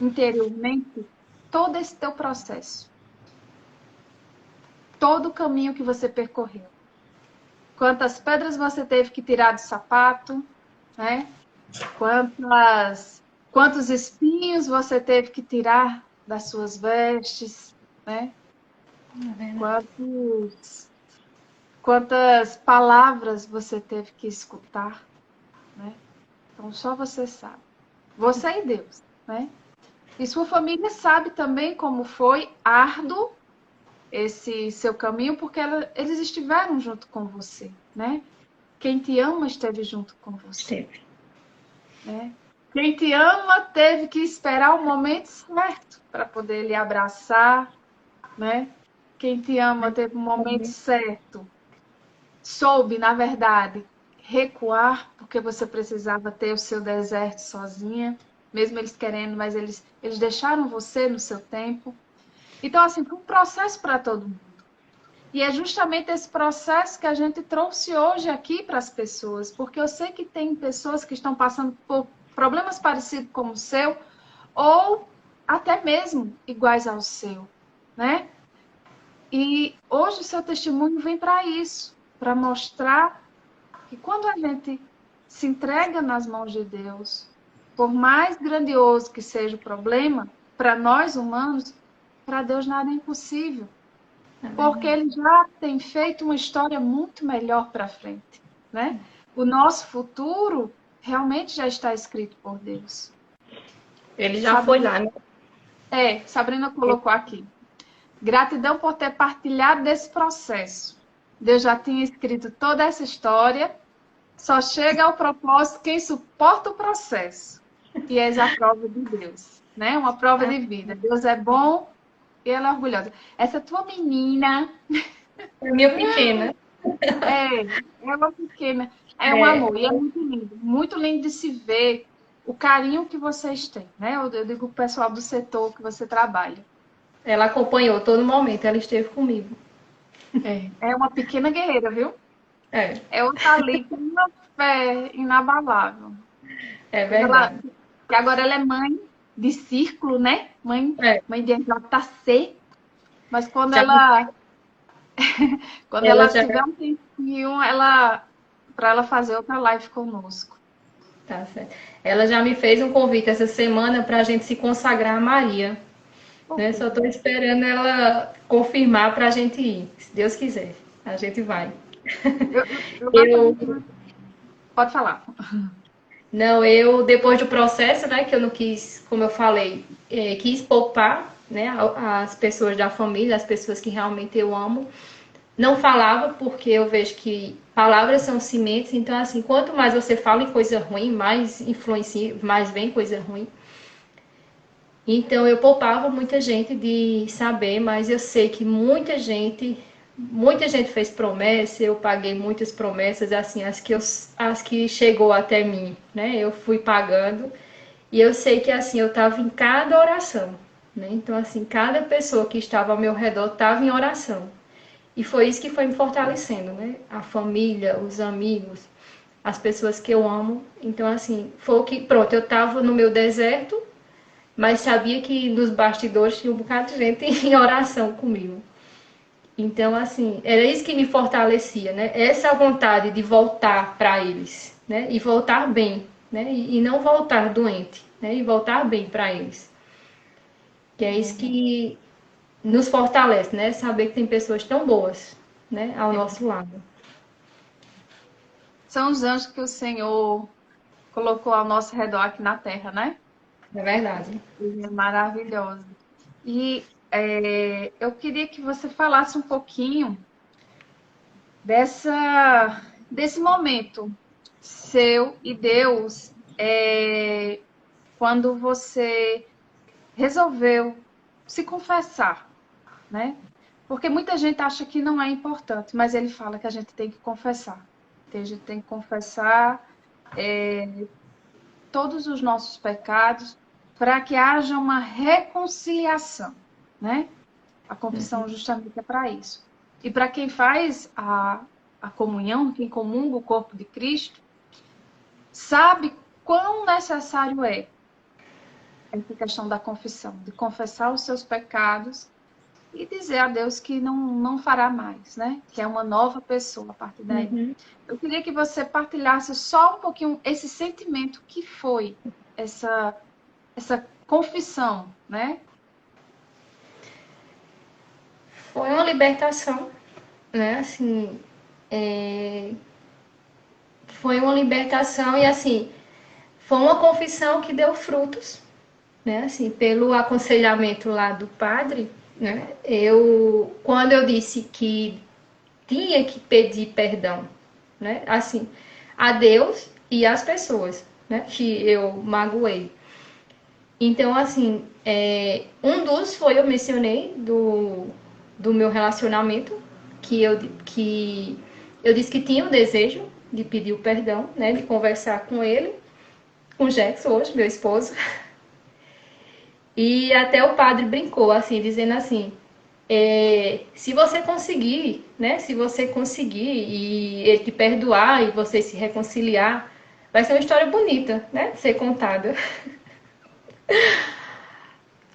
interiormente todo esse teu processo. Todo o caminho que você percorreu. Quantas pedras você teve que tirar do sapato, né? Quantos espinhos você teve que tirar das suas vestes, né? Quantas palavras você teve que escutar, né? Então, só você sabe. Você e Deus, né? E sua família sabe também como foi árduo esse seu caminho, porque eles estiveram junto com você, né? Quem te ama esteve junto com você. Né? Quem te ama teve que esperar o momento certo para poder lhe abraçar, né? Quem te ama teve o momento certo. Soube, na verdade, recuar, porque você precisava ter o seu deserto sozinha, mesmo eles querendo, mas eles deixaram você no seu tempo. Então, assim, foi um processo para todo mundo. E é justamente esse processo que a gente trouxe hoje aqui para as pessoas, porque eu sei que tem pessoas que estão passando por problemas parecidos com o seu, ou até mesmo iguais ao seu, né? E hoje o seu testemunho vem para isso, para mostrar que quando a gente se entrega nas mãos de Deus, por mais grandioso que seja o problema, para nós humanos, para Deus nada é impossível. Porque Ele já tem feito uma história muito melhor para frente, né? O nosso futuro realmente já está escrito por Deus. Ele já foi lá, né? Sabrina colocou aqui. Gratidão por ter partilhado desse processo. Deus já tinha escrito toda essa história, só chega ao propósito quem suporta o processo. E eis a prova de Deus, né? Uma prova de vida. Deus é bom e ela é orgulhosa. Essa tua menina... É minha pequena. É uma pequena. É um amor. E é muito lindo de se ver o carinho que vocês têm, né? Eu digo o pessoal do setor que você trabalha. Ela acompanhou todo momento, ela esteve comigo. É uma pequena guerreira, viu? É, Ela tá ali com uma fé inabalável. é Ela, verdade. e agora ela é mãe de círculo, né? É, Mãe de JC. Mas já, quando ela ela já, tiver um tempinho, para ela fazer outra live conosco. tá certo. Ela já me fez um convite essa semana para a gente se consagrar a Maria, Oh, né? Só estou esperando ela confirmar para a gente ir. Se Deus quiser, a gente vai. eu Eu, gosto de... Pode falar. não, eu depois do processo, né, que eu não quis, como eu falei, quis poupar, né, as pessoas da família, as pessoas que realmente eu amo. Não falava porque eu vejo que palavras são sementes, então assim, quanto mais você fala em coisa ruim, mais influencia, mais vem coisa ruim. Então eu poupava muita gente de saber, mas eu sei que muita gente fez promessa, eu paguei muitas promessas, assim, as que chegou até mim, né? Eu fui pagando e eu sei que assim eu estava em cada oração, né? Então assim, cada pessoa que estava ao meu redor estava em oração. E foi isso que foi me fortalecendo, né? A família, os amigos, as pessoas que eu amo. Então assim, foi o que, pronto, eu estava no meu deserto, mas sabia que nos bastidores tinha um bocado de gente em oração comigo. Então, assim, era isso que me fortalecia, né? Essa vontade de voltar para eles, né? E voltar bem, né? E não voltar doente, né? E voltar bem para eles. Que é isso que nos fortalece, né? Saber que tem pessoas tão boas, né? Ao nosso lado. São os anjos que o Senhor colocou ao nosso redor aqui na terra, né? É verdade. É maravilhoso. E eu queria que você falasse um pouquinho desse momento seu e Deus, quando você resolveu se confessar, né? Porque muita gente acha que não é importante, mas ele fala que a gente tem que confessar. A gente tem que confessar todos os nossos pecados para que haja uma reconciliação, né? A confissão justamente é para isso. E para quem faz a comunhão, quem comunga o corpo de Cristo, sabe quão necessário é essa questão da confissão, de confessar os seus pecados e dizer a Deus que não fará mais, né? Que é uma nova pessoa a partir daí. Uhum. Eu queria que você partilhasse só um pouquinho esse sentimento que foi essa confissão, né? Foi uma libertação, né? Assim, é, foi uma libertação e assim, foi uma confissão que deu frutos, né? Assim, pelo aconselhamento lá do padre, né? Quando eu disse que tinha que pedir perdão, né? Assim, a Deus e às pessoas, né? Que eu magoei. Então, assim, um dos foi, eu mencionei, do meu relacionamento, que eu disse que tinha o desejo de pedir o perdão, né? De conversar com ele, com o Jackson hoje, meu esposo. E até o padre brincou, assim, dizendo assim, se você conseguir, né? Se você conseguir e ele te perdoar e você se reconciliar, vai ser uma história bonita, né? Ser contada.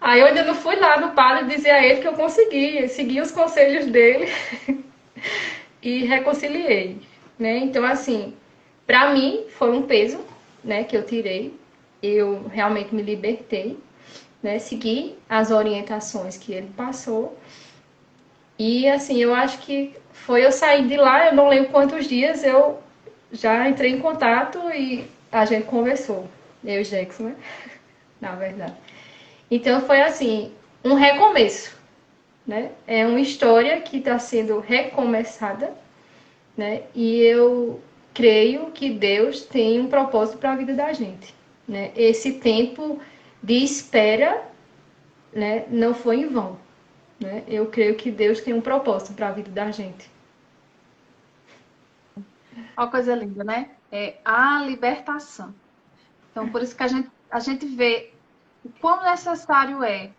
Aí eu ainda não fui lá no padre dizer a ele que eu consegui, segui os conselhos dele e reconciliei, né? Então, assim, para mim foi um peso, né, que eu tirei. Eu realmente me libertei, né? Segui as orientações que ele passou. E assim, eu acho que foi eu sair de lá, eu não lembro quantos dias eu já entrei em contato e a gente conversou. Eu e Jackson, né? Na verdade. Então foi assim, um recomeço, né? É uma história que está sendo recomeçada, né? E eu creio que Deus tem um propósito para a vida da gente, né? Esse tempo de espera, né, não foi em vão, né? Eu creio que Deus tem um propósito para a vida da gente. Uma coisa linda, né? É a libertação. Então, por isso que a gente vê o quão necessário é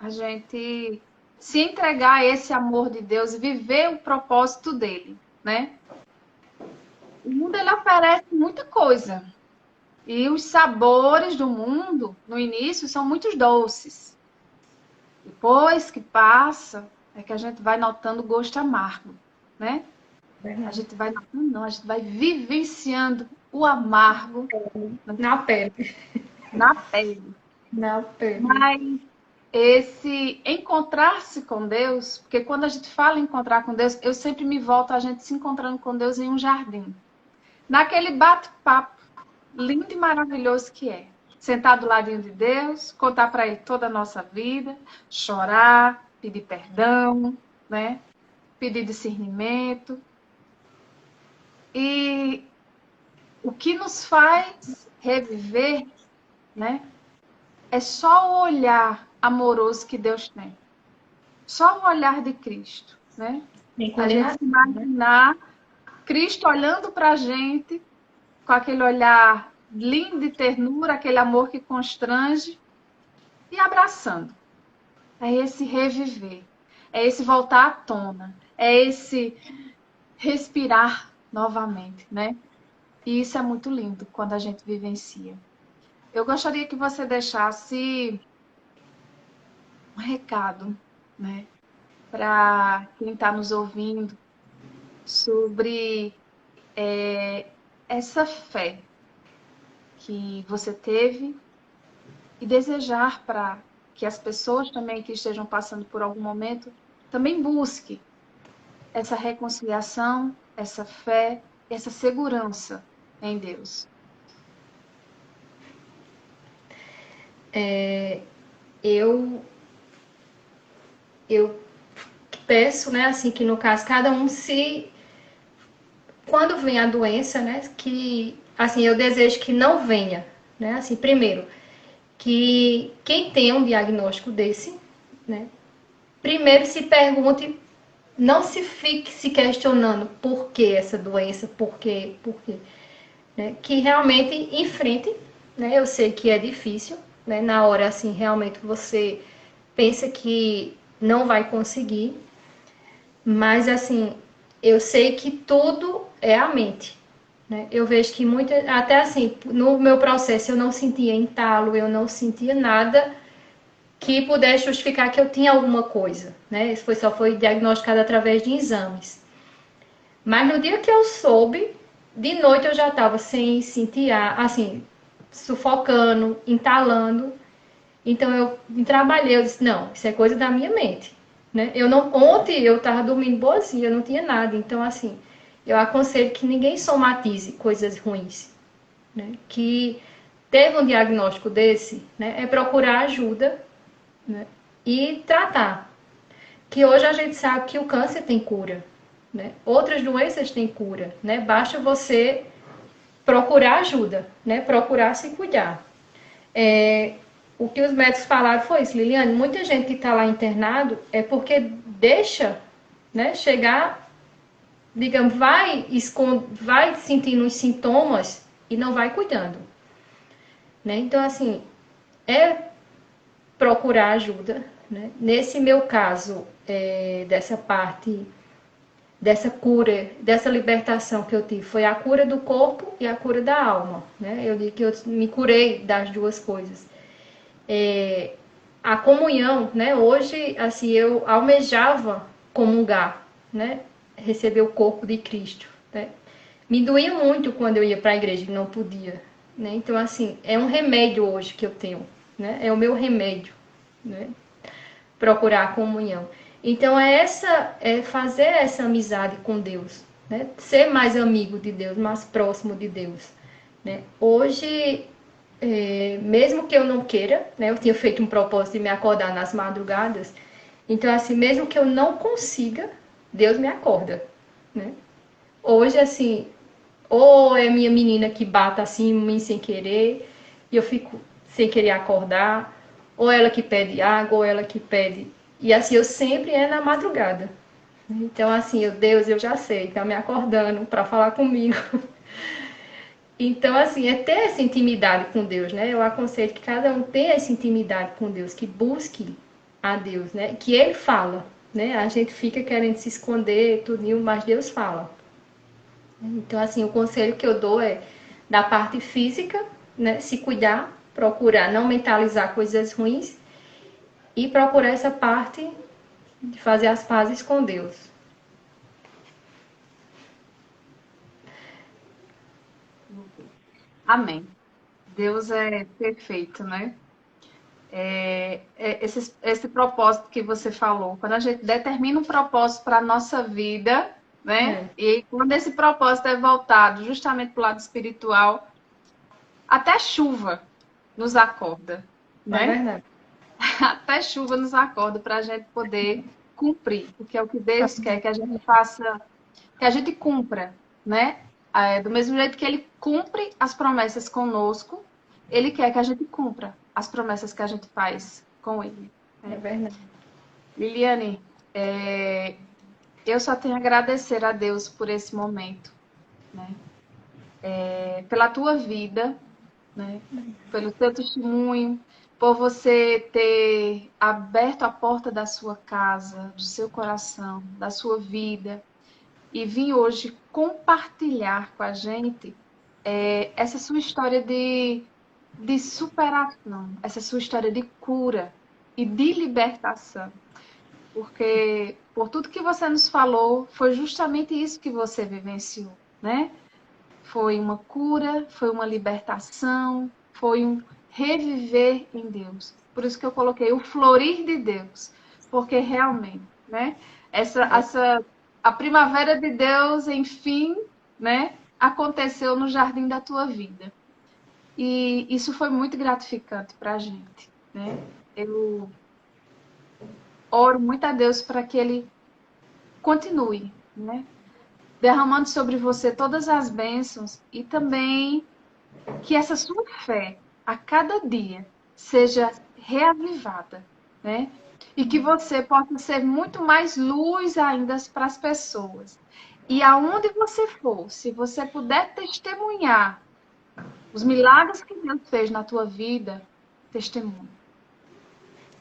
a gente se entregar a esse amor de Deus e viver o propósito dele, né? O mundo ele oferece muita coisa. E os sabores do mundo, no início, são muito doces. Depois que passa, é que a gente vai notando o gosto amargo, né? A gente vai notando, não, a gente vai vivenciando o amargo Na pele. na pele. Na pele. Mas esse encontrar-se com Deus, porque quando a gente fala em encontrar com Deus, eu sempre me volto a gente se encontrando com Deus em um jardim. Naquele bate-papo lindo e maravilhoso que é. Sentar do ladinho de Deus, contar para Ele toda a nossa vida, chorar, pedir perdão, né? Pedir discernimento. E o que nos faz reviver, né? É só o olhar amoroso que Deus tem. Só o olhar de Cristo, né? A gente imaginar Cristo olhando para a gente com aquele olhar lindo de ternura, aquele amor que constrange e abraçando. É esse reviver, é esse voltar à tona, é esse respirar novamente, né? E isso é muito lindo quando a gente vivencia. Eu gostaria que você deixasse um recado, né, para quem está nos ouvindo sobre essa fé que você teve e desejar para que as pessoas também que estejam passando por algum momento também busquem essa reconciliação, essa fé, essa segurança em Deus. Eu peço, né, assim, que no caso cada um se... Quando vem a doença, né, que, assim, eu desejo que não venha, né, assim, primeiro, que quem tem um diagnóstico desse, né, primeiro se pergunte, não se fique se questionando por que essa doença, por quê, né, que realmente enfrente, né, eu sei que é difícil, né, na hora, assim, realmente você pensa que não vai conseguir, mas, assim, eu sei que tudo é a mente, né? Eu vejo que até assim, no meu processo eu não sentia entalo, eu não sentia nada que pudesse justificar que eu tinha alguma coisa, né? Isso só foi diagnosticado através de exames. Mas no dia que eu soube, de noite eu já estava sem sentir ar, assim, sufocando, entalando. Então eu trabalhei, eu disse, não, isso é coisa da minha mente, né? Ontem eu estava dormindo boazinha, eu não tinha nada. Então, assim, eu aconselho que ninguém somatize coisas ruins, né? Que teve um diagnóstico desse, né? É procurar ajuda, né? E tratar. Que hoje a gente sabe que o câncer tem cura, né? Outras doenças têm cura, né? Basta você procurar ajuda, né? Procurar se cuidar. O que os médicos falaram foi isso, Liliane, muita gente que está lá internado é porque deixa, né, chegar, digamos, vai sentindo os sintomas e não vai cuidando, né? Então, assim, é procurar ajuda, né? Nesse meu caso, dessa parte, dessa cura, dessa libertação que eu tive, foi a cura do corpo e a cura da alma, né? Eu digo que eu me curei das duas coisas. A comunhão, né? Hoje, assim, eu almejava comungar, né? Receber o corpo de Cristo, né? Me doía muito quando eu ia para a igreja e não podia, né? Então, assim, é um remédio hoje que eu tenho, né? É o meu remédio, né? Procurar a comunhão. Então, é fazer essa amizade com Deus, né? Ser mais amigo de Deus, mais próximo de Deus, né? Hoje, mesmo que eu não queira, né? Eu tinha feito um propósito de me acordar nas madrugadas. Então, assim, mesmo que eu não consiga, Deus me acorda, né? Hoje, assim, ou é minha menina que bate assim em mim sem querer, e eu fico sem querer acordar, ou ela que pede água, ou ela que pede... E assim, eu sempre na madrugada. Então, assim, Deus, eu já sei, tá me acordando para falar comigo. Então, assim, é ter essa intimidade com Deus, né? Eu aconselho que cada um tenha essa intimidade com Deus, que busque, a Deus, né? Que Ele fala, né? A gente fica querendo se esconder, tudo, mas Deus fala. Então, assim, o conselho que eu dou é da parte física, né? Se cuidar, procurar não mentalizar coisas ruins e procurar essa parte de fazer as pazes com Deus. Amém. Deus é perfeito, né? Esse propósito que você falou, quando a gente determina um propósito para a nossa vida, né? E quando esse propósito é voltado justamente para o lado espiritual, até chuva nos acorda, É né? verdade. Até chuva nos acorda para a gente poder cumprir, porque é o que Deus quer que a gente faça, que a gente cumpra, né? Do mesmo jeito que Ele cumpre as promessas conosco, Ele quer que a gente cumpra as promessas que a gente faz com Ele. É verdade. Liliane, eu só tenho a agradecer a Deus por esse momento, né? Pela tua vida, né? Pelo teu testemunho, por você ter aberto a porta da sua casa, do seu coração, da sua vida, e vir hoje compartilhar com a gente essa sua história de superação, essa sua história de cura e de libertação. Porque por tudo que você nos falou, foi justamente isso que você vivenciou, né? Foi uma cura, foi uma libertação, foi um reviver em Deus. Por isso que eu coloquei o florir de Deus, porque realmente, né? A primavera de Deus, enfim, né? Aconteceu no jardim da tua vida. E isso foi muito gratificante para a gente, né? Eu oro muito a Deus para que Ele continue, né? Derramando sobre você todas as bênçãos e também que essa sua fé a cada dia seja reavivada, né? E que você possa ser muito mais luz ainda para as pessoas. E aonde você for, se você puder testemunhar os milagres que Deus fez na tua vida, testemunhe.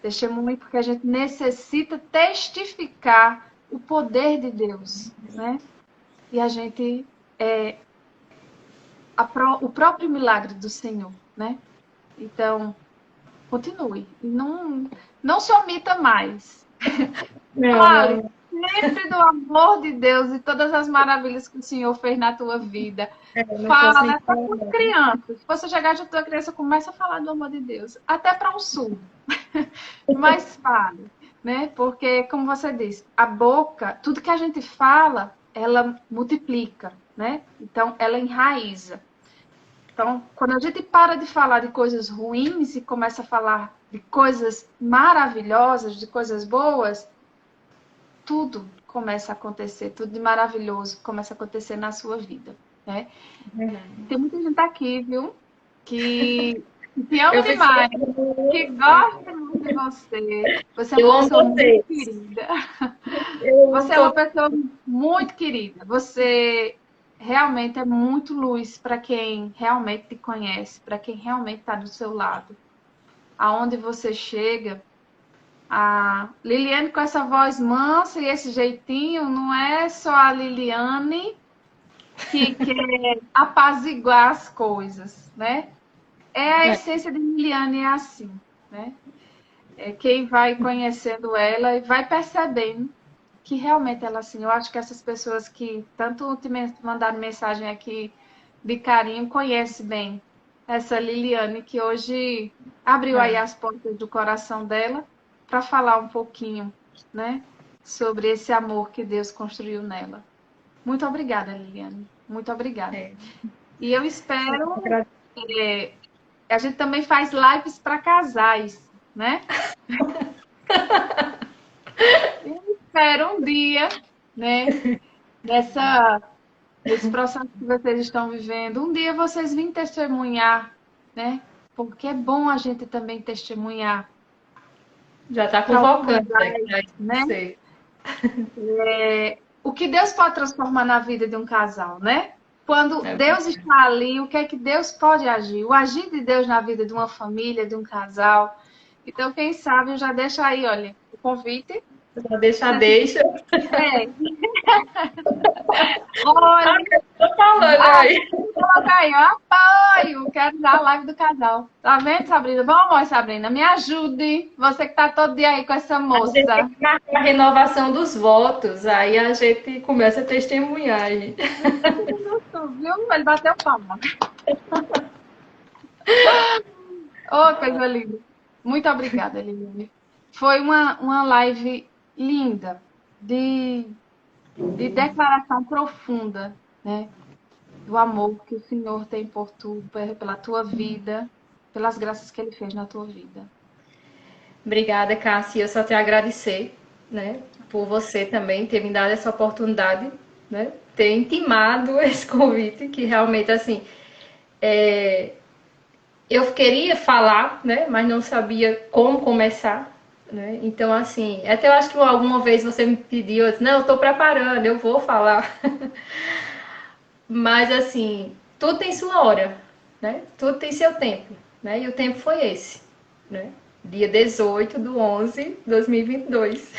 Testemunhe porque a gente necessita testificar o poder de Deus, né? E a gente o próprio milagre do Senhor, né? Então, continue. Não se omita mais. Fale sempre do amor de Deus e todas as maravilhas que o Senhor fez na tua vida. Fala até com as crianças. Se você chegar de tua criança, começa a falar do amor de Deus. Até para um surdo. Mas fale, né? Porque, como você disse, a boca, tudo que a gente fala, ela multiplica, né? Então, ela enraiza. Então, quando a gente para de falar de coisas ruins e começa a falar de coisas maravilhosas, de coisas boas, tudo começa a acontecer, tudo de maravilhoso começa a acontecer na sua vida, né? Tem muita gente aqui, viu? Que te ama demais, que gosta muito de você. Você é uma pessoa muito querida. Você é uma pessoa muito querida. Você realmente é muito luz para quem realmente te conhece, para quem realmente está do seu lado. Aonde você chega, a Liliane com essa voz mansa e esse jeitinho, não é só a Liliane que quer apaziguar as coisas, né? A essência de Liliane é assim, né? Quem vai conhecendo ela e vai percebendo que realmente ela assim, eu acho que essas pessoas que tanto te mandaram mensagem aqui de carinho, conhecem bem essa Liliane, que hoje abriu aí as portas do coração dela para falar um pouquinho, né, sobre esse amor que Deus construiu nela. Muito obrigada, Liliane. Muito obrigada. E eu espero... a gente também faz lives para casais, né? Eu espero um dia, né, desse processo que vocês estão vivendo, um dia vocês virem testemunhar, né? Porque é bom a gente também testemunhar. Já está convocando, né? O que Deus pode transformar na vida de um casal, né? Quando Deus está ali, o que é que Deus pode agir? O agir de Deus na vida de uma família, de um casal. Então, quem sabe, eu já deixo aí, olha, o convite. Deixa. É, olha, Tô falando ah, aí. coloca aí, ó, apoio, quero dar a live do casal. Tá vendo, Sabrina? Vamos, Sabrina, me ajude. Você que tá todo dia aí com essa A gente tem moça. que marcar a renovação dos votos, aí a gente começa a testemunhar aí. Viu? Ele bateu palma. Oh, coisa linda. Muito obrigada, Liliane. Foi uma live linda, de declaração profunda, né? Do amor que o Senhor tem por tu, pela tua vida, pelas graças que Ele fez na tua vida. Obrigada, Cássia. Eu só tenho a agradecer, né, por você também ter me dado essa oportunidade, né, ter intimado esse convite, que realmente, assim, eu queria falar, né, mas não sabia como começar, né, então, assim, até eu acho que alguma vez você me pediu, eu disse, não, eu tô preparando, eu vou falar. Mas, assim, tudo tem sua hora, né, tudo tem seu tempo, né, e o tempo foi esse, né, dia 18/11/2022.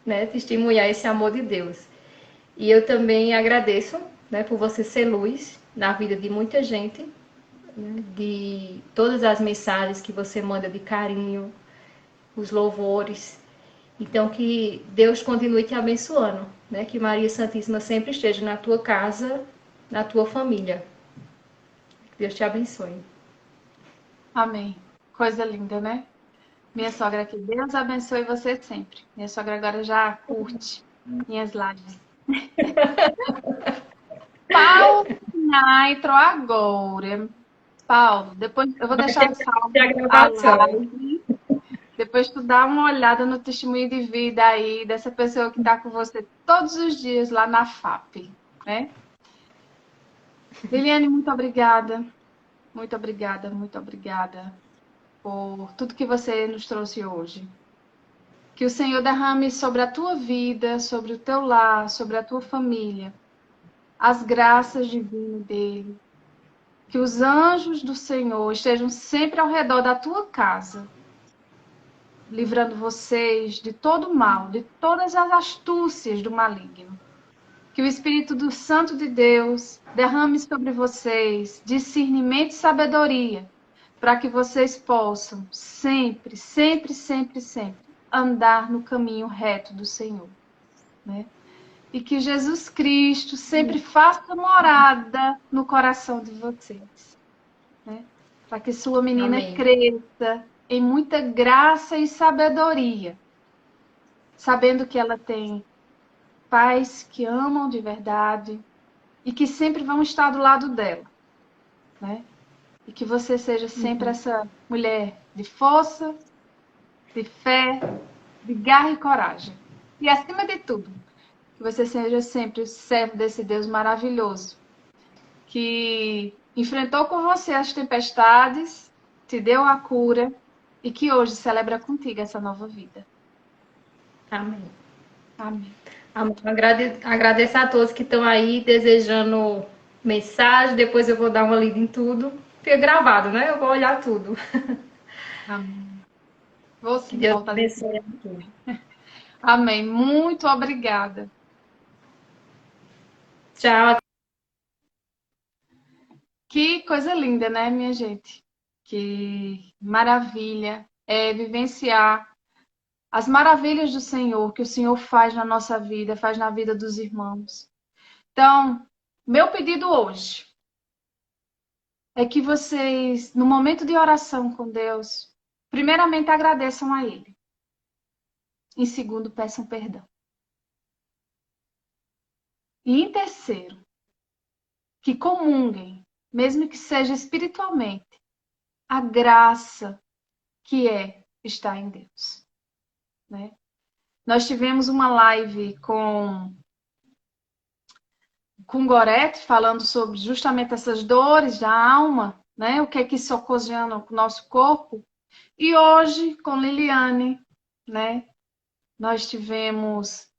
Né, testemunhar esse amor de Deus. E eu também agradeço, né, por você ser luz na vida de muita gente, né, de todas as mensagens que você manda de carinho, os louvores. Então, que Deus continue te abençoando, né, que Maria Santíssima sempre esteja na tua casa, na tua família. Deus te abençoe. Amém. Coisa linda, né? Minha sogra aqui, Deus abençoe você sempre. Minha sogra agora já curte minhas lives. Paulo entrou agora. Paulo, depois eu vou Vai deixar ter o que ter a salve a gravação. live. Depois tu dá uma olhada no testemunho de vida aí dessa pessoa que está com você todos os dias lá na FAP, né? Liliane, muito obrigada. Muito obrigada, muito obrigada por tudo que você nos trouxe hoje. Que o Senhor derrame sobre a tua vida, sobre o teu lar, sobre a tua família, as graças divinas dele. Que os anjos do Senhor estejam sempre ao redor da tua casa, livrando vocês de todo o mal, de todas as astúcias do maligno. Que o Espírito do Santo de Deus derrame sobre vocês discernimento e sabedoria, para que vocês possam sempre, sempre, sempre, sempre andar no caminho reto do Senhor, né? E que Jesus Cristo sempre faça morada no coração de vocês, né? Para que sua menina Amém. cresça em muita graça e sabedoria, sabendo que ela tem pais que amam de verdade e que sempre vão estar do lado dela, né? E que você seja sempre essa mulher de força, de fé, de garra e coragem. E acima de tudo, que você seja sempre o servo desse Deus maravilhoso, que enfrentou com você as tempestades, te deu a cura e que hoje celebra contigo essa nova vida. Amém. Amém. Agradeço a todos que estão aí desejando mensagem. Depois eu vou dar uma lida em tudo. Fica gravado, né? Eu vou olhar tudo. Amém. Vou Que sim, Deus vou fazer abençoe a todos. Amém. Muito obrigada. Tchau. Que coisa linda, né, minha gente? Que maravilha é vivenciar as maravilhas do Senhor, que o Senhor faz na nossa vida, faz na vida dos irmãos. Então, meu pedido hoje é que vocês, no momento de oração com Deus, primeiramente agradeçam a Ele. Em segundo, peçam perdão. E em terceiro, que comunguem, mesmo que seja espiritualmente, a graça que é estar em Deus, né? Nós tivemos uma live com Gorete falando sobre justamente essas dores da alma, né? O que é que isso ocasiona no nosso corpo. E hoje, com Liliane, né? Nós tivemos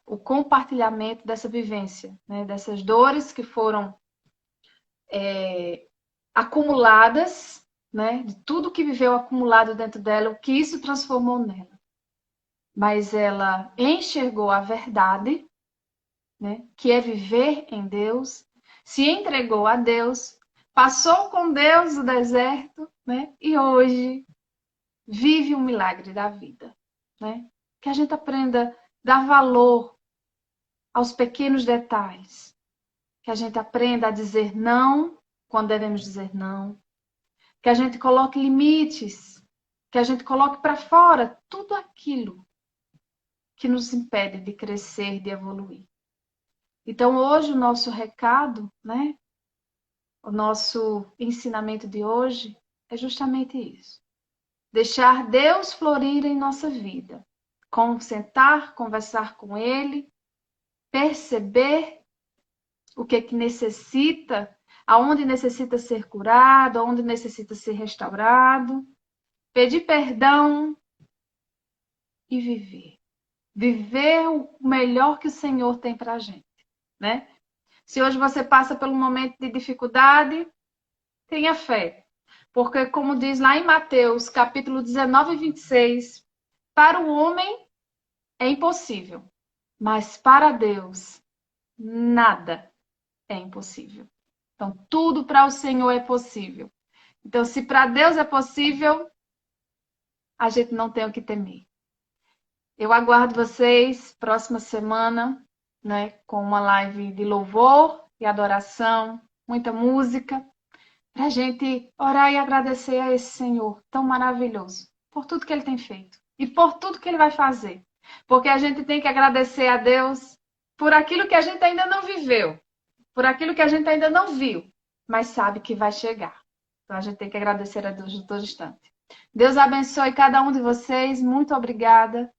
o compartilhamento dessa vivência, né? Dessas dores que foram acumuladas né? De tudo que viveu acumulado dentro dela, o que isso transformou nela. Mas ela enxergou a verdade, né? Que é viver em Deus, se entregou a Deus, passou com Deus o deserto, né? E hoje vive o milagre da vida, né? Que a gente aprenda a dar valor aos pequenos detalhes, que a gente aprenda a dizer não quando devemos dizer não, que a gente coloque limites, que a gente coloque para fora tudo aquilo que nos impede de crescer, de evoluir. Então, hoje, o nosso recado, né? O nosso ensinamento de hoje é justamente isso. Deixar Deus florir em nossa vida. Sentar, conversar com Ele, perceber o que é que necessita, aonde necessita ser curado, aonde necessita ser restaurado, pedir perdão e viver. Viver o melhor que o Senhor tem para a gente, né? Se hoje você passa por um momento de dificuldade, tenha fé. Porque, como diz lá em Mateus, capítulo 19 e 26, para o homem é impossível, mas para Deus nada é impossível. Então, tudo para o Senhor é possível. Então, se para Deus é possível, a gente não tem o que temer. Eu aguardo vocês próxima semana, né, com uma live de louvor e adoração, muita música, para a gente orar e agradecer a esse Senhor tão maravilhoso por tudo que Ele tem feito e por tudo que Ele vai fazer. Porque a gente tem que agradecer a Deus por aquilo que a gente ainda não viveu, por aquilo que a gente ainda não viu, mas sabe que vai chegar. Então a gente tem que agradecer a Deus de todo instante. Deus abençoe cada um de vocês. Muito obrigada.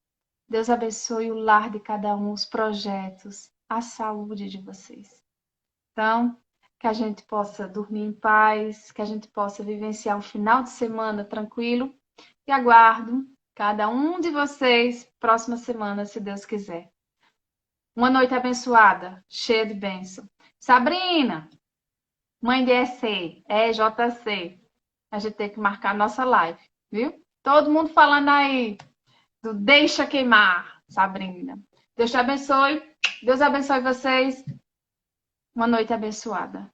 Deus abençoe o lar de cada um, os projetos, a saúde de vocês. Então, que a gente possa dormir em paz, que a gente possa vivenciar um final de semana tranquilo. E aguardo cada um de vocês próxima semana, se Deus quiser. Uma noite abençoada, cheia de bênção. Sabrina, mãe de EC, JC, a gente tem que marcar a nossa live, viu? Todo mundo falando aí do Deixa Queimar, Sabrina. Deus te abençoe. Deus abençoe vocês. Uma noite abençoada.